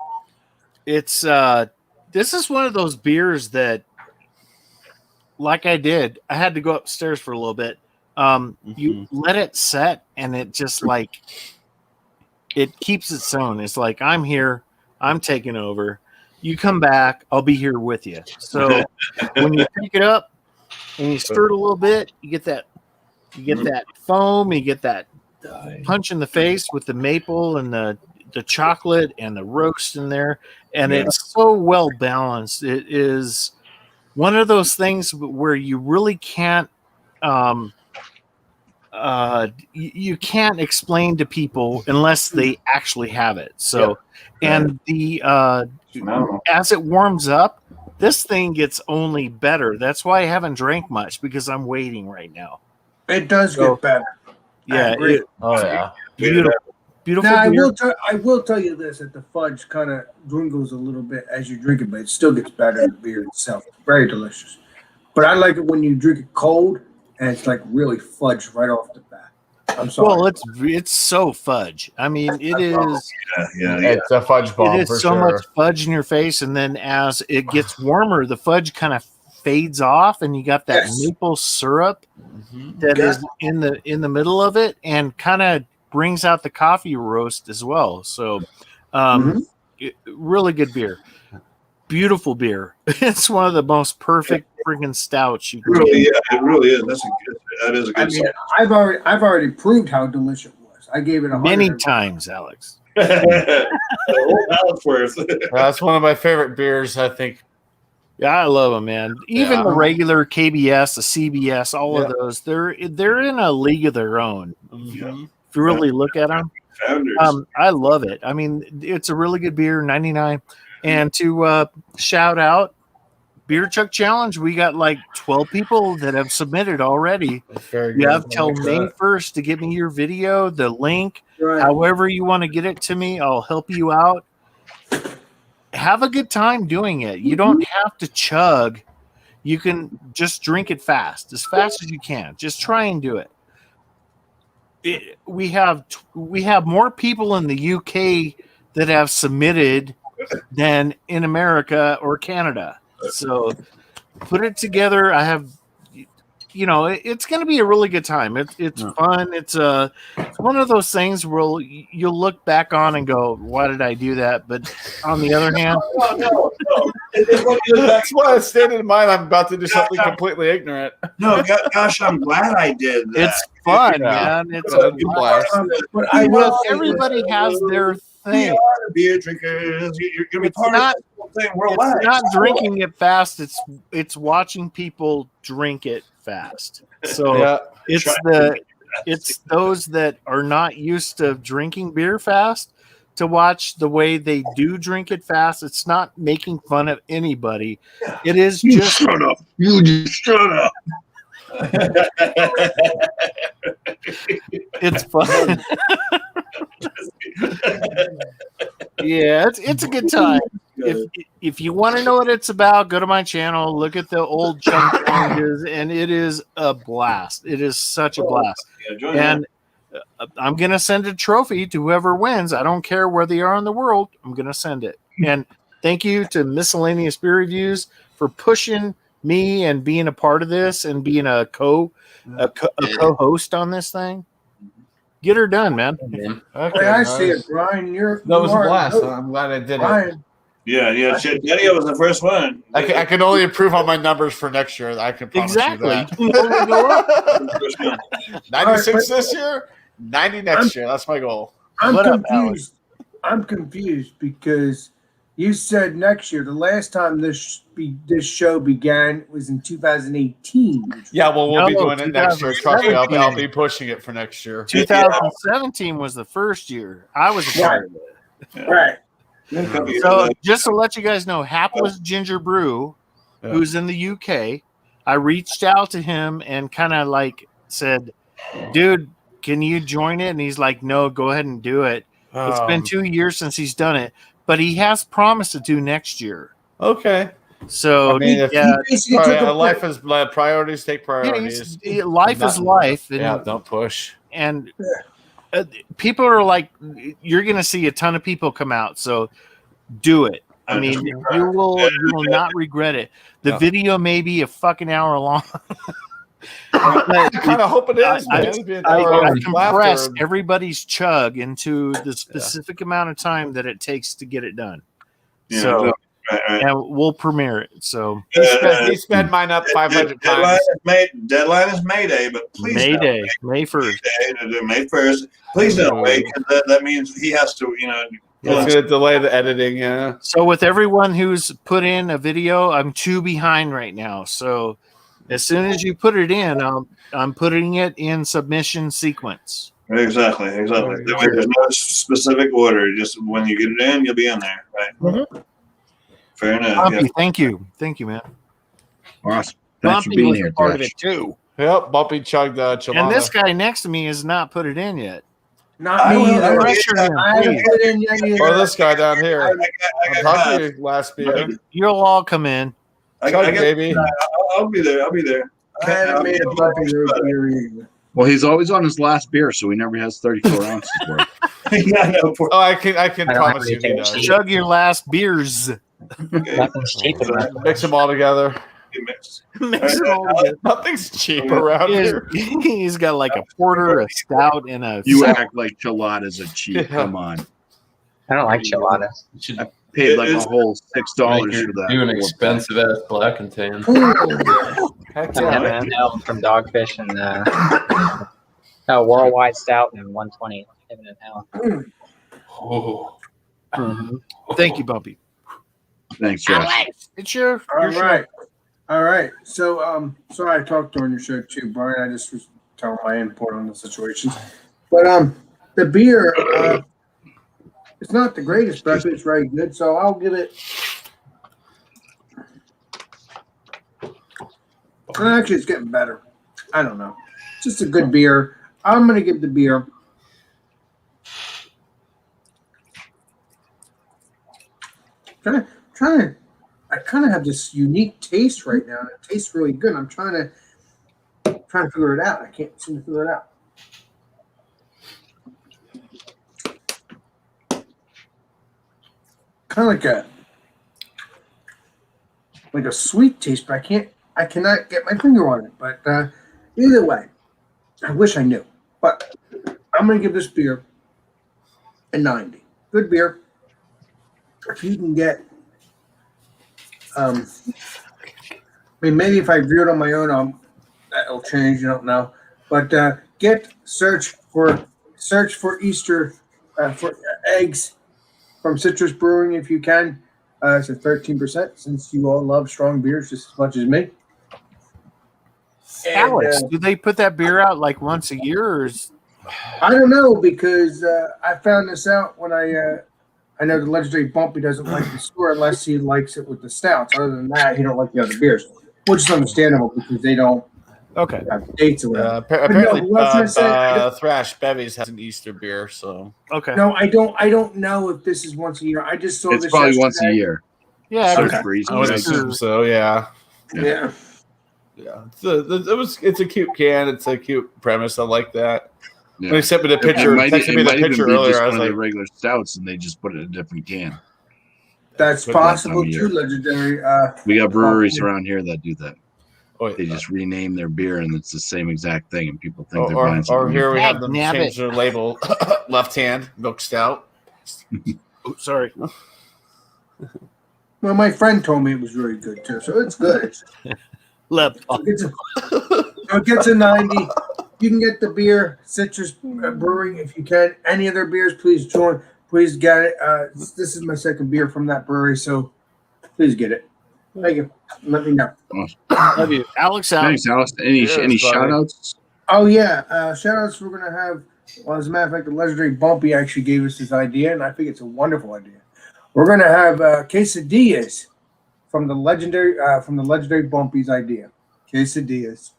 It's this is one of those beers that, like I did, I had to go upstairs for a little bit. You let it set, and it just like it keeps its own. It's like, I'm here, I'm taking over. You come back, I'll be here with you. So when you pick it up and you stir it a little bit, you get that foam, you get that punch in the face with the maple and the chocolate and the roast in there, and it's so well balanced. It is one of those things where you really can't you can't explain to people unless they actually have it. So and the as it warms up, this thing gets only better. That's why I haven't drank much, because I'm waiting right now. It does get better. Yeah. Beautiful. Now, I will tell you this, that the fudge kind of dwindles a little bit as you drink it, but it still gets better than the beer itself. It's very delicious. But I like it when you drink it cold and it's like really fudge right off the bat. I'm sorry. Well, it's so fudge. I mean, it is. It's a fudge bomb. It is so much fudge in your face, and then as it gets warmer, the fudge kind of fades off, and you got that maple syrup that is in the middle of it, and kind of brings out the coffee roast as well. So, really good beer. Beautiful beer. It's one of the most perfect freaking stouts you can get. Yeah, it really is. That is a good. I've already proved how delicious it was. I gave it many times, Alex. That's one of my favorite beers, I think. Yeah, I love them, man. Even the regular KBS, the CBS, all of those, they're in a league of their own. If you really look at them, I love it. I mean, it's a really good beer, 99. And to shout out Beer Chuck Challenge, we got like 12 people that have submitted already. You have till May 1st to give me your video, the link, however you want to get it to me. I'll help you out. Have a good time doing it. You don't have to chug. You can just drink it fast as you can. Just try and do it. We have more people in the UK that have submitted than in America or Canada. So put it together. I have, it's going to be a really good time. It's fun. It's one of those things where you'll look back on and go, why did I do that? But on the other hand, no. That's why I stated in mind I'm about to do something completely ignorant. No, gosh, I'm glad I did that. It's fun, man. It's a blast. But everybody has their thing. Beer drinkers, you're gonna be part of the thing worldwide. It's not drinking it fast. It's watching people drink it fast. So it's those that are not used to drinking beer fast to watch the way they do drink it fast. It's not making fun of anybody. It is just shut up. You just shut up. It's fun. Yeah, it's a good time. If you want to know what it's about, go to my channel, look at the old chunk challenges, and it is a blast. It is such a blast. And I'm gonna send a trophy to whoever wins. I don't care where they are in the world. I'm gonna send it. And thank you to Miscellaneous Beer Reviews for pushing me and being a part of this and being a co-host on this thing. Get her done, man. Okay, I see it, Brian. That was a blast. I'm glad I did it. Brian, Yeah. Daddy was the first one. I can only improve on my numbers for next year. I can promise Exactly. you You can only go up. that. 96 this year, 90 next year. That's my goal. I'm What up, confused. I'm confused because you said next year. The last time this show began was in 2018. Yeah, well, we'll be doing it next year. Trust me, I'll 2017. be pushing it for next year. 2017 was the first year. I was a part of it. Right. So just to let you guys know, Hapless Ginger Brew, who's in the UK, I reached out to him and kind of like said, dude, can you join it? And he's like, no, go ahead and do it. It's been 2 years since he's done it, but he has promised to do next year. Okay. So I mean, life is priorities. Take priorities. Life is life. And, don't push. And people are like, you're going to see a ton of people come out. So do it. I mean, you will not regret it. The video may be a fucking hour long. I kind of hope it is, man. I compress everybody's chug into the specific amount of time that it takes to get it done. Yeah, so, right. and we'll premiere it. So he sped mine up 500 times. Deadline is May Day, but please May 1st. May 1st. Please don't wait, because that means he has to, It's going to delay the editing, yeah. So with everyone who's put in a video, I'm 2 behind right now. So as soon as you put it in, I'm putting it in submission sequence. Exactly. There's no specific order. Just when you get it in, you'll be in there, right? Mm-hmm. Fair enough. BuMpy, thank you, man. Awesome. Thanks for BuMpy being was here, a part of Josh. it too. Yep, BuMpy chugged the chilada. And this guy next to me has not put it in yet. Not me either. I haven't put it in yet either. Or this guy down here. I'm talking to you last beer. You'll all come in. Chug, baby. I'll be there. I haven't made a BuMpy beer either. Well, he's always on his last beer, so he never has 34 ounces worth. Yeah, no, oh, I can promise you he does. Chug your last beers. Nothing's cheap about Mix them all together. Mix them all together. Nothing's cheap around here. He's got like a porter, a stout, and a. You act like chiladas are cheap. Come on. I don't like chiladas. I paid like a whole $6 for that. Do an expensive ass black and tan. Heck I have an L from Dogfish and Worldwide Stout and 120. Heaven and Hell. Oh. Thank you, BuMpy. Thanks, Josh. It's your All right. So, sorry I talked during your show too, Brian. I just was telling my input on the situation. But the beer, it's not the greatest, but it's very good. So I'll give it. Actually, it's getting better. I don't know. Just a good beer. I'm gonna give the beer. I kind of have this unique taste right now, and it tastes really good. I'm trying to figure it out. I can't seem to figure it out. Kind of like a sweet taste, but I cannot get my finger on it. But either way, I wish I knew. But I'm gonna give this beer a 90. Good beer. If you can get, I mean, maybe if I brew it on my own, that'll change. You don't know, but search for Easter for eggs from Citrus Brewing if you can. It's at 13%. Since you all love strong beers just as much as me. Alex, do they put that beer out like once a year, or is... I don't know, because I found this out when I know the legendary BuMpy doesn't like the store unless he likes it with the stouts. Other than that, he don't like the other beers, which is understandable because they don't have dates or whatever. Apparently, Thrash Bevies has an Easter beer, so okay. No, I don't know if this is once a year. I just saw It's this probably yesterday. once a year. Yeah, So okay. it's for Easter. I would assume so. Yeah. It's a cute can. It's a cute premise. I like that. Yeah. When he sent me the picture, texted me the picture earlier, I was like, regular stouts, and they just put it in a different can. That's Put it that possible time of too, year. legendary. We got breweries around here that do that. They just rename their beer, and it's the same exact thing, and people think they're buying Or something. here we have them Nabbit. change their label. Left hand, milk stout. Oh, sorry. Well, my friend told me it was really good too, so it's good. Left. So it gets a 90. You can get the beer, Citrus Brewing, if you can. Any other beers, please join. Please get it. This is my second beer from that brewery, so please get it. Thank you. Let me know. Love you. Alex out. Thanks, Alice. Any Cheers, shout buddy. outs? Oh, yeah. Shout outs we're going to have. Well, as a matter of fact, the legendary BuMpY actually gave us this idea, and I think it's a wonderful idea. We're going to have quesadillas from the legendary BuMpY's idea. Quesadillas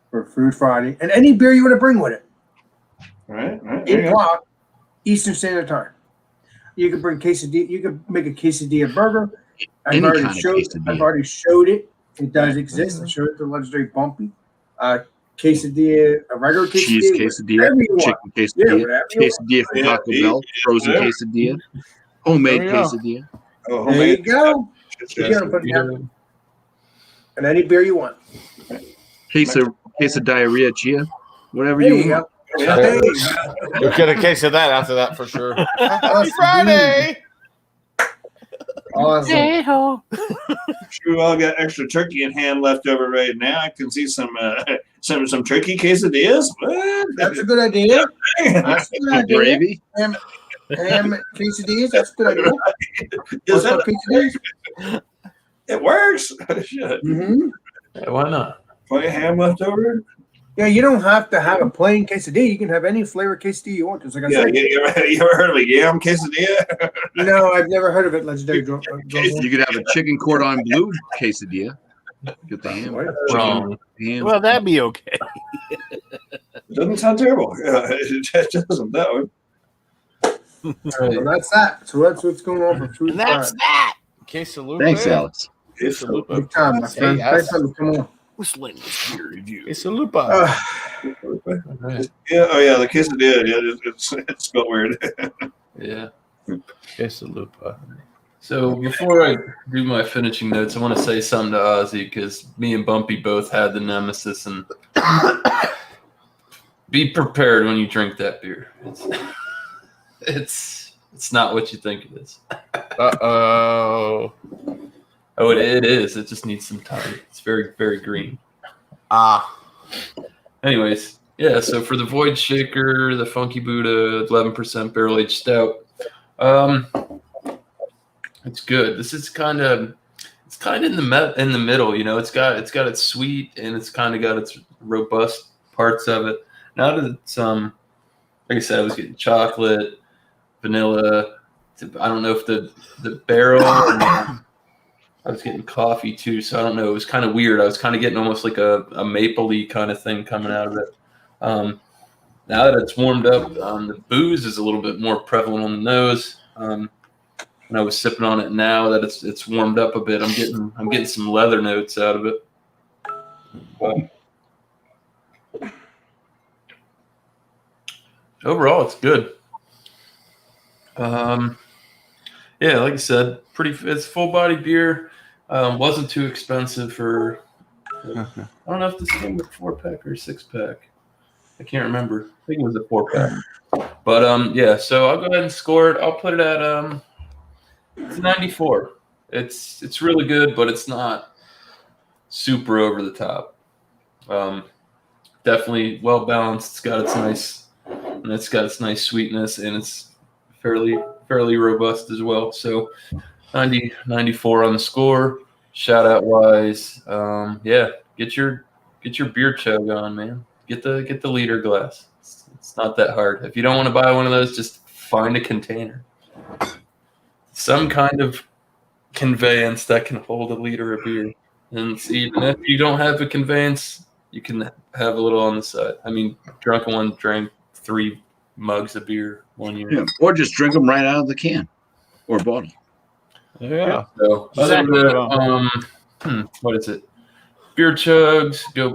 for Food Friday. And any beer you want to bring with it. All right. 8 o'clock Eastern Standard Time. You can bring quesadilla. You can make a quesadilla burger. I've already showed it. It does exist. I showed it to legendary BuMpY. Quesadilla, a regular quesadilla, Cheese quesadilla, chicken quesadilla, quesadilla from Taco Bell, frozen quesadilla, homemade quesadilla. Oh, There you go. And any beer you want. Case of diarrhea, chia, whatever There you you want. go. Yeah. You'll get a case of that after that for sure. Happy Friday. Awesome. Hey-ho. Sure, I'll got extra turkey in hand left over right now. I can see some turkey quesadillas. What? That's a good idea. That's a good idea. Gravy. Ham quesadillas. That's a good idea. Is that Quesadillas. it works? Shit. Mm-hmm. Yeah, why not? Plenty of ham left over. Yeah, you don't have to have a plain quesadilla. You can have any flavor quesadilla you want. Just like I Yeah, said. you ever heard of a yam quesadilla? No, I've never heard of it. Legendary. You could have a chicken cordon bleu quesadilla. Get the ham. Wrong. Ham. Well, that'd be okay. Doesn't sound terrible. It doesn't that one. So that's that. So that's what's going on for Food And that's Friday. that. Quesalupa. Thanks, Alex. Big time, my friend. Yes. Thanks for coming on. Miscellaneous beer review. Quesalupa. Right. Yeah, oh yeah, the quesadilla. Yeah, it's spelled weird. Yeah. Quesalupa. So before I do my finishing notes, I want to say something to Ozzy because me and BuMpY both had the nemesis, and be prepared when you drink that beer. It's not what you think it is. Uh-oh. Oh, it is. It just needs some time. It's very, very green. Anyways, yeah. So for the Void Shaker, the Funky Buddha, 11% barrel aged stout. It's good. This is kind of in the middle. You know, it's got its sweet and it's kind of got its robust parts of it. Now that it's like I said, I was getting chocolate, vanilla. I don't know if the barrel. I was getting coffee too, so I don't know. It was kind of weird. I was kind of getting almost like a mapley kind of thing coming out of it. Now that it's warmed up, the booze is a little bit more prevalent on the nose. When I was sipping on it, now that it's warmed up a bit, I'm getting some leather notes out of it. Overall, it's good. Yeah, like I said, it's full body beer. Wasn't too expensive for. I don't know if this came with 4-pack or 6-pack. I can't remember. I think it was a 4-pack. But yeah. So I'll go ahead and score it. I'll put it at it's 94. It's really good, but it's not super over the top. Definitely well balanced. It's got its nice sweetness, and it's fairly robust as well. So 94 on the score. Shout out wise. Yeah, get your beer chug on, man. Get the liter glass. It's not that hard. If you don't want to buy one of those, just find a container. Some kind of conveyance that can hold a liter of beer. And even if you don't have a conveyance, you can have a little on the side. I mean, Drunken One drank 3 mugs of beer 1 year. Yeah, or just drink them right out of the can or bottle. Yeah. So other than that, what is it? Beer chugs, go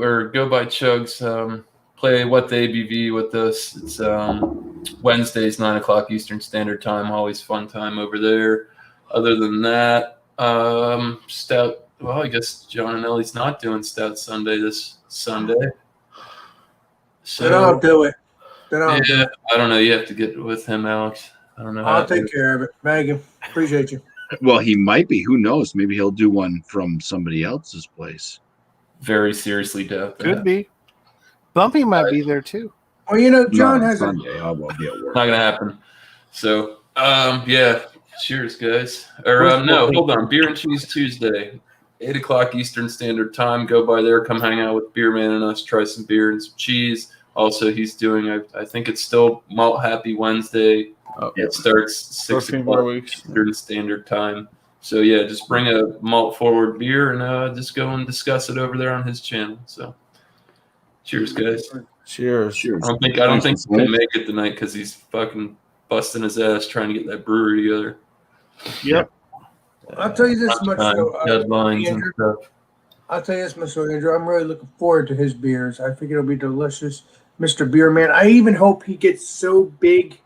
by chugs. Play What the ABV with us. It's Wednesdays, 9:00 Eastern Standard Time. Always fun time over there. Other than that, stout Well, I guess John and Ellie's not doing Stout Sunday this Sunday. So Then I'll do it. Then I'll do yeah, it. I don't know. You have to get with him, Alex. I don't know. I'll take care of it. Megan, appreciate you. Well, he might be. Who knows? Maybe he'll do one from somebody else's place. Very seriously doubt that. Could be. BuMpY might be there too. Well, you know, John Not on has a. Sunday. I won't be at work. Not gonna happen. So, yeah. Cheers, guys. Or no, hold on. Beer and Cheese Tuesday, 8:00 Eastern Standard Time. Go by there. Come hang out with Beer Man and us. Try some beer and some cheese. Also, he's doing. I think it's still Malt Happy Wednesday. It starts 6 o'clock Eastern Standard Time. So yeah, just bring a malt forward beer and just go and discuss it over there on his channel. So, cheers, guys. Cheers. Cheers. I don't think he can make it tonight because he's fucking busting his ass trying to get that brewery together. Yep. I'll tell you this much, though. Deadlines and Andrew, stuff. I'll tell you this much, Andrew. I'm really looking forward to his beers. I think it'll be delicious. Mr. Beer Man. I even hope he gets so big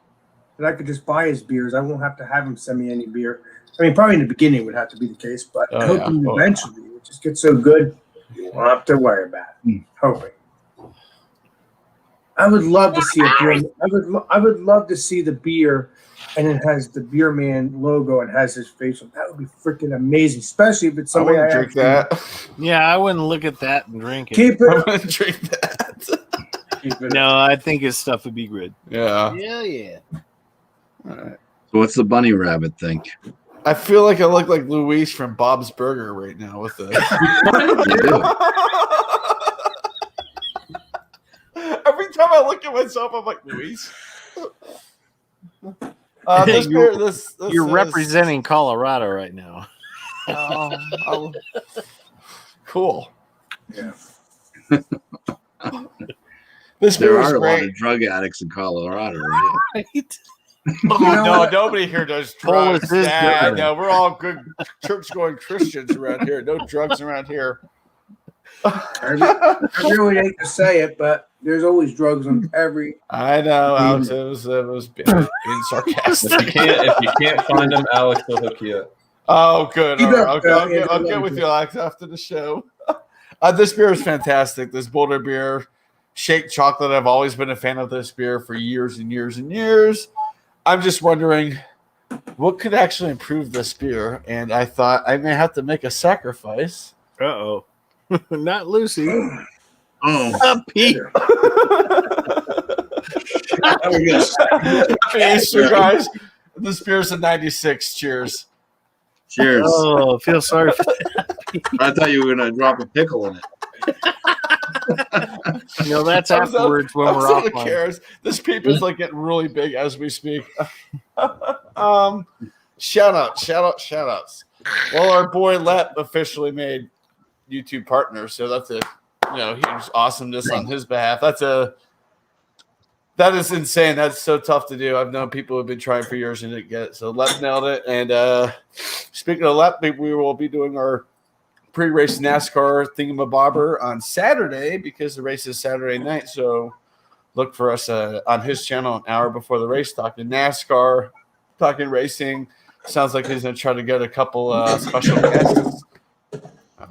that I could just buy his beers. I won't have to have him send me any beer. I mean, probably in the beginning would have to be the case, but I hope eventually it just gets so good you won't have to worry about it. Hoping. I would love to see a beer. I would love to see the beer, and it has the Beer Man logo and has his face on. That would be freaking amazing, especially if it's somebody I drink that. Yeah, I wouldn't look at that and drink it. Keep I it. wouldn't drink that. No, I think his stuff would be good. Yeah. Yeah. All right. So what's the bunny rabbit think? I feel like I look like Luis from Bob's Burger right now with the. Every time I look at myself, I'm like Luis. You're representing Colorado right now. Cool. Yeah. This beer There is are a lot great. of drug addicts in Colorado, right? Right? No, nobody here does drugs. Polis is good. No, we're all good church-going Christians around here. No drugs around here. I really hate to say it, but there's always drugs on every. I know, Alex. It was being sarcastic. If you can't find him, Alex will hook you up. Oh, good. Keep All right. up, I'll get with you, Alex, after the show. This beer is fantastic. This Boulder beer, Shake Chocolate. I've always been a fan of this beer for years and years and years. I'm just wondering what could actually improve this beer, and I thought I may have to make a sacrifice. Uh-oh. Not Lucy. Oh, Pete. Easter, guys. This beer's a 96. Cheers. cheers. Oh, feel sorry for I thought you were going to drop a pickle in it. No, that's afterwards when we're Nobody offline. cares. This peep is like getting really big as we speak. Shout outs. Well, our boy Lep officially made YouTube partner, so that's a huge awesomeness on his behalf. That is insane. That's so tough to do. I've known people who have been trying for years and didn't get it. So Lep nailed it. And speaking of Lep, we will be doing our pre-race NASCAR thingamabobber on Saturday because the race is Saturday night. So look for us on his channel an hour before the race, talking NASCAR, talking racing. Sounds like he's going to try to get a couple special guests.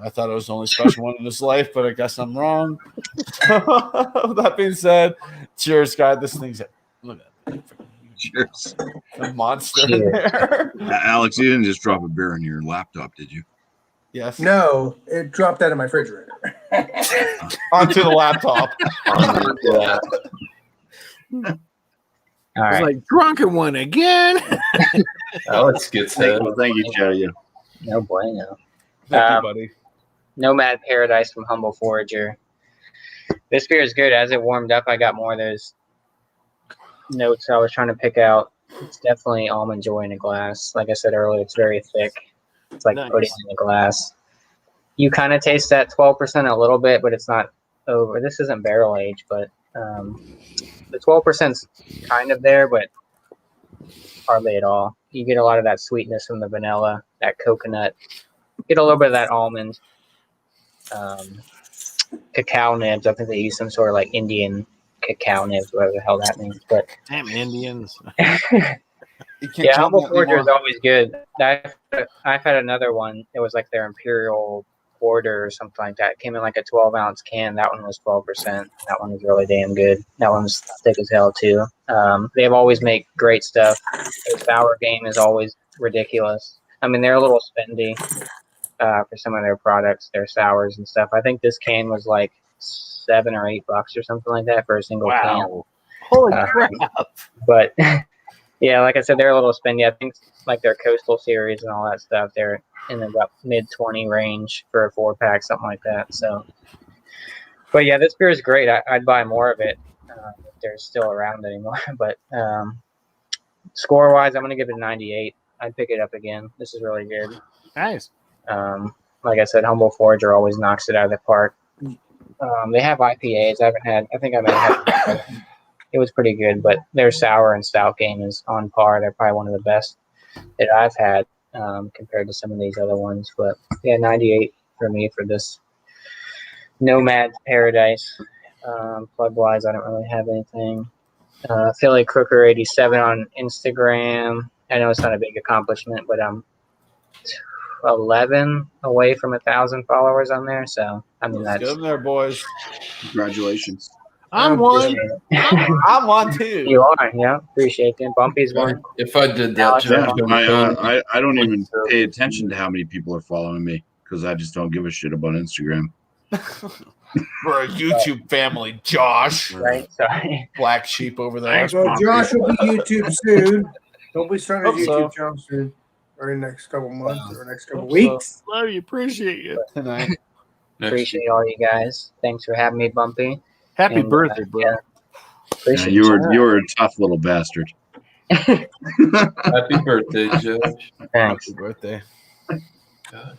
I thought it was the only special one in his life, but I guess I'm wrong. That being said, cheers, guys. This thing's look at that. Cheers. A monster in there. Alex, you didn't just drop a beer in your laptop, did you? Yes. No, it dropped out of my refrigerator. Onto the laptop. All It's right. like drunken one again. Alex gets that. Thank you, Joe. No bueno. Thank you, buddy. Nomad Paradise from Humble Forager. This beer is good. As it warmed up, I got more of those notes I was trying to pick out. It's definitely almond joy in a glass. Like I said earlier, it's very thick. It's like Nice. pudding in a glass. You kind of taste that 12% a little bit, but it's not over. This isn't barrel aged, but the 12%'s kind of there, but hardly at all. You get a lot of that sweetness from the vanilla, that coconut. Get a little bit of that almond. Cacao nibs. I think they use some sort of like Indian cacao nibs, whatever the hell that means. But Damn Indians. You can't yeah, tell Humble me Forager is anymore. always good. I've had another one. It was like their Imperial porter or something like that. It came in like a 12-ounce can. That one was 12%. That one was really damn good. That one's thick as hell too. They've always make great stuff. Their sour game is always ridiculous. I mean, they're a little spendy for some of their products, their sours and stuff. I think this can was like $7 or $8 or something like that for a single can. Holy crap! But yeah, like I said, they're a little spendy. I think like their Coastal series and all that stuff, they're in the about mid-20 range for a 4-pack, something like that. So, but yeah, this beer is great. I'd buy more of it if they're still around anymore. But score-wise, I'm going to give it a 98. I'd pick it up again. This is really good. Nice. Like I said, Humble Forager always knocks it out of the park. They have IPAs. I think I may have had. It was pretty good, but their sour and stout game is on par. They're probably one of the best that I've had compared to some of these other ones. But yeah, 98 for me for this Nomad's Paradise. Plug-wise, I don't really have anything. Philly Crooker 87 on Instagram. I know it's not a big accomplishment, but I'm 11 away from 1,000 followers on there. So I mean, Let's that's get them there, boys. Congratulations. I'm one. I'm on too. You are, yeah. Appreciate it. Bumpy's one. If I did that, Yeah, Josh, I don't even pay attention to how many people are following me because I just don't give a shit about Instagram. We're a YouTube family, Josh. Right? Sorry. Black sheep over there. So Josh will be YouTube soon. He'll be starting his Hope YouTube channel soon, or in the next couple months, or next couple Hope weeks. Love you. Appreciate you. Tonight. Appreciate all you guys. Thanks for having me, Bumpy. Happy And, birthday, bro. yeah. Yeah, Appreciate you were a tough little bastard. happy birthday, Josh. Thanks. Happy birthday.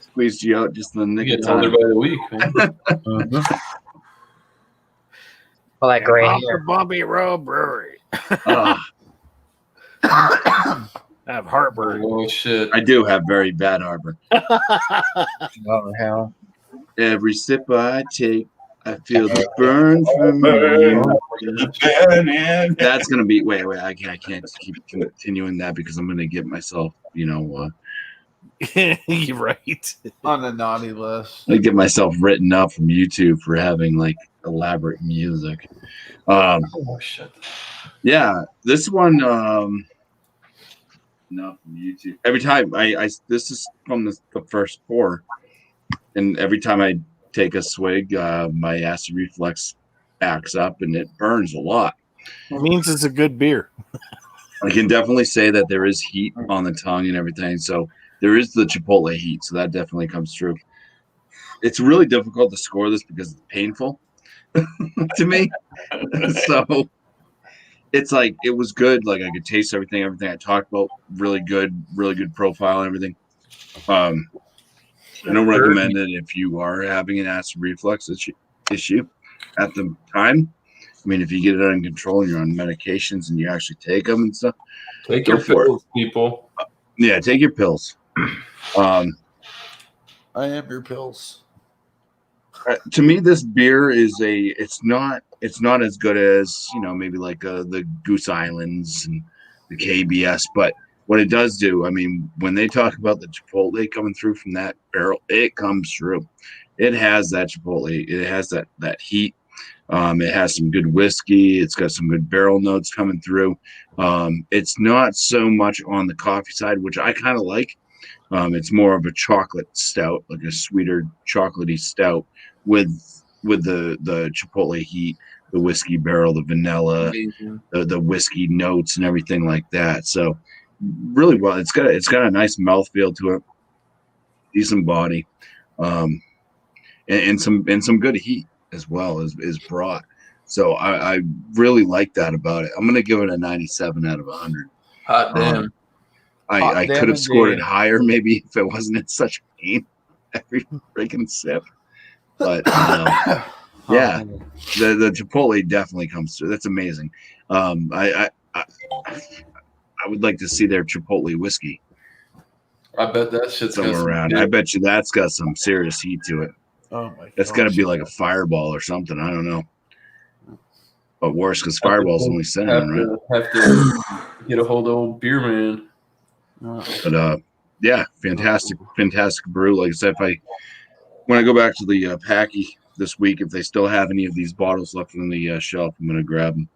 Squeezed you out just in the You nick get of older time. by the week, man. Mhm. All that gray Off hair. the Bumpy Road Brewery. Ah, I have heartburn. Oh shit! I do have very bad harbor. Oh, hell. Every sip I take, I feel the burn from you. That's gonna be wait. I can't keep continuing that because I'm gonna get myself, You're right. On the naughty list. I get myself written up from YouTube for having like elaborate music. Oh shit! Yeah, this one. No, from YouTube. Every time I this is from the first pour, and every time I take a swig, my acid reflux acts up and it burns a lot. It means it's a good beer. I can definitely say that there is heat on the tongue and everything. So there is the Chipotle heat. So that definitely comes through. It's really difficult to score this because it's painful to me. So it's like, it was good. Like I could taste everything I talked about. Really good profile and everything. I don't recommend it if you are having an acid reflux issue at the time. I mean, if you get it under control and you're on medications and you actually take them and stuff, Take go your for pills, people. Yeah, take your pills. I am your pills. To me, this beer is it's not as good as, maybe like the Goose Islands and the KBS, but what it does do, I mean, when they talk about the Chipotle coming through from that barrel, it comes through. It has that Chipotle. It has that heat. It has some good whiskey. It's got some good barrel notes coming through. It's not so much on the coffee side, which I kind of like. It's more of a chocolate stout, like a sweeter chocolatey stout with the Chipotle heat, the whiskey barrel, the vanilla, the whiskey notes and everything like that. So really well, it's got a nice mouthfeel to it, decent body, and some good heat as well is brought. So I really like that about it. I'm gonna give it a 97 out of 100. Hot damn. I could have scored it higher maybe if it wasn't in such pain every freaking sip. But yeah, the Chipotle definitely comes through. That's amazing. I would like to see their Chipotle whiskey. I bet that shit's somewhere around. I bet you that's got some serious heat to it. Oh my god. That's got to be like a Fireball or something. I don't know. But worse, because Fireball's only cinnamon, right? Have to get a hold of old beer man. But yeah, fantastic brew. Like I said, when I go back to the Packy this week, if they still have any of these bottles left on the shelf, I'm going to grab them.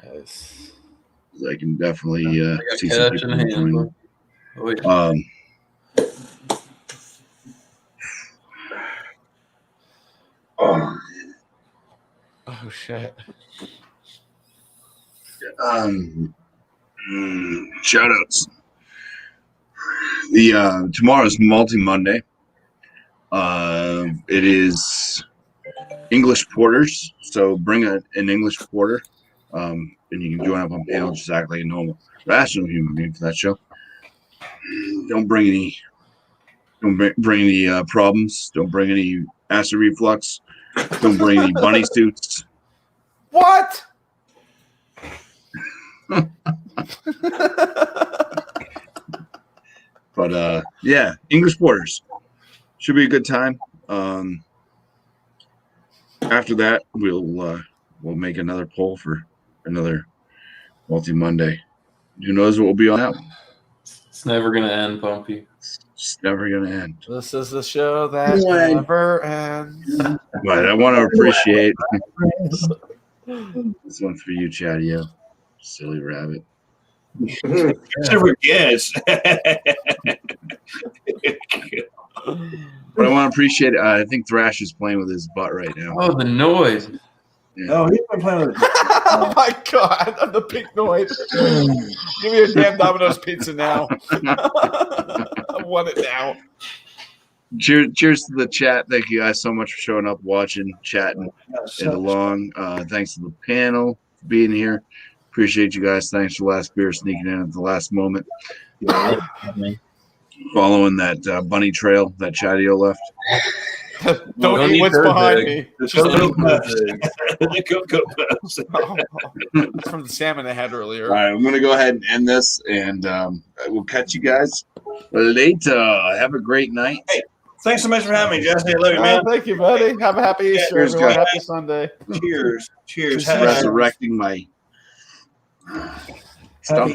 Nice. I can definitely see cash some in people hand, enjoying Oh, yeah. them. Oh shit. Shout outs. The tomorrow's Multi Monday. It is English porters, so bring an English porter, and you can join up on panel, just act like a normal, rational human being for that show. Don't bring any problems. Don't bring any acid reflux. Don't bring any bunny suits. What? But yeah, English porters should be a good time. After that, we'll make another poll for another Multi Monday. Who knows what will be on that one? It's never gonna end, Bumpy. It's never gonna end. This is the show that never ends. But I want to appreciate this one's for you, Chatio. Silly rabbit. Never guess. But I want to appreciate it. I think Thrash is playing with his butt right now. Oh, the noise. Oh, he's been playing with Oh my god, the pink noise. Give me a damn Domino's pizza now. I want it now. Cheers to the chat. Thank you guys so much for showing up, watching, chatting, and along. Thanks to the panel for being here. Appreciate you guys. Thanks for Last Beer sneaking in at the last moment. Following that bunny trail that Chatio left. Don't eat what's behind me. It's from the salmon I had earlier. All right, I'm going to go ahead and end this, and we'll catch you guys later. Have a great night. Hey, thanks so much for having me, Jesse. I love you, man. Thank you, buddy. Have a happy Easter, Cheers, everyone. guys. Happy Sunday. Cheers. Cheers. Just resurrecting my stuff.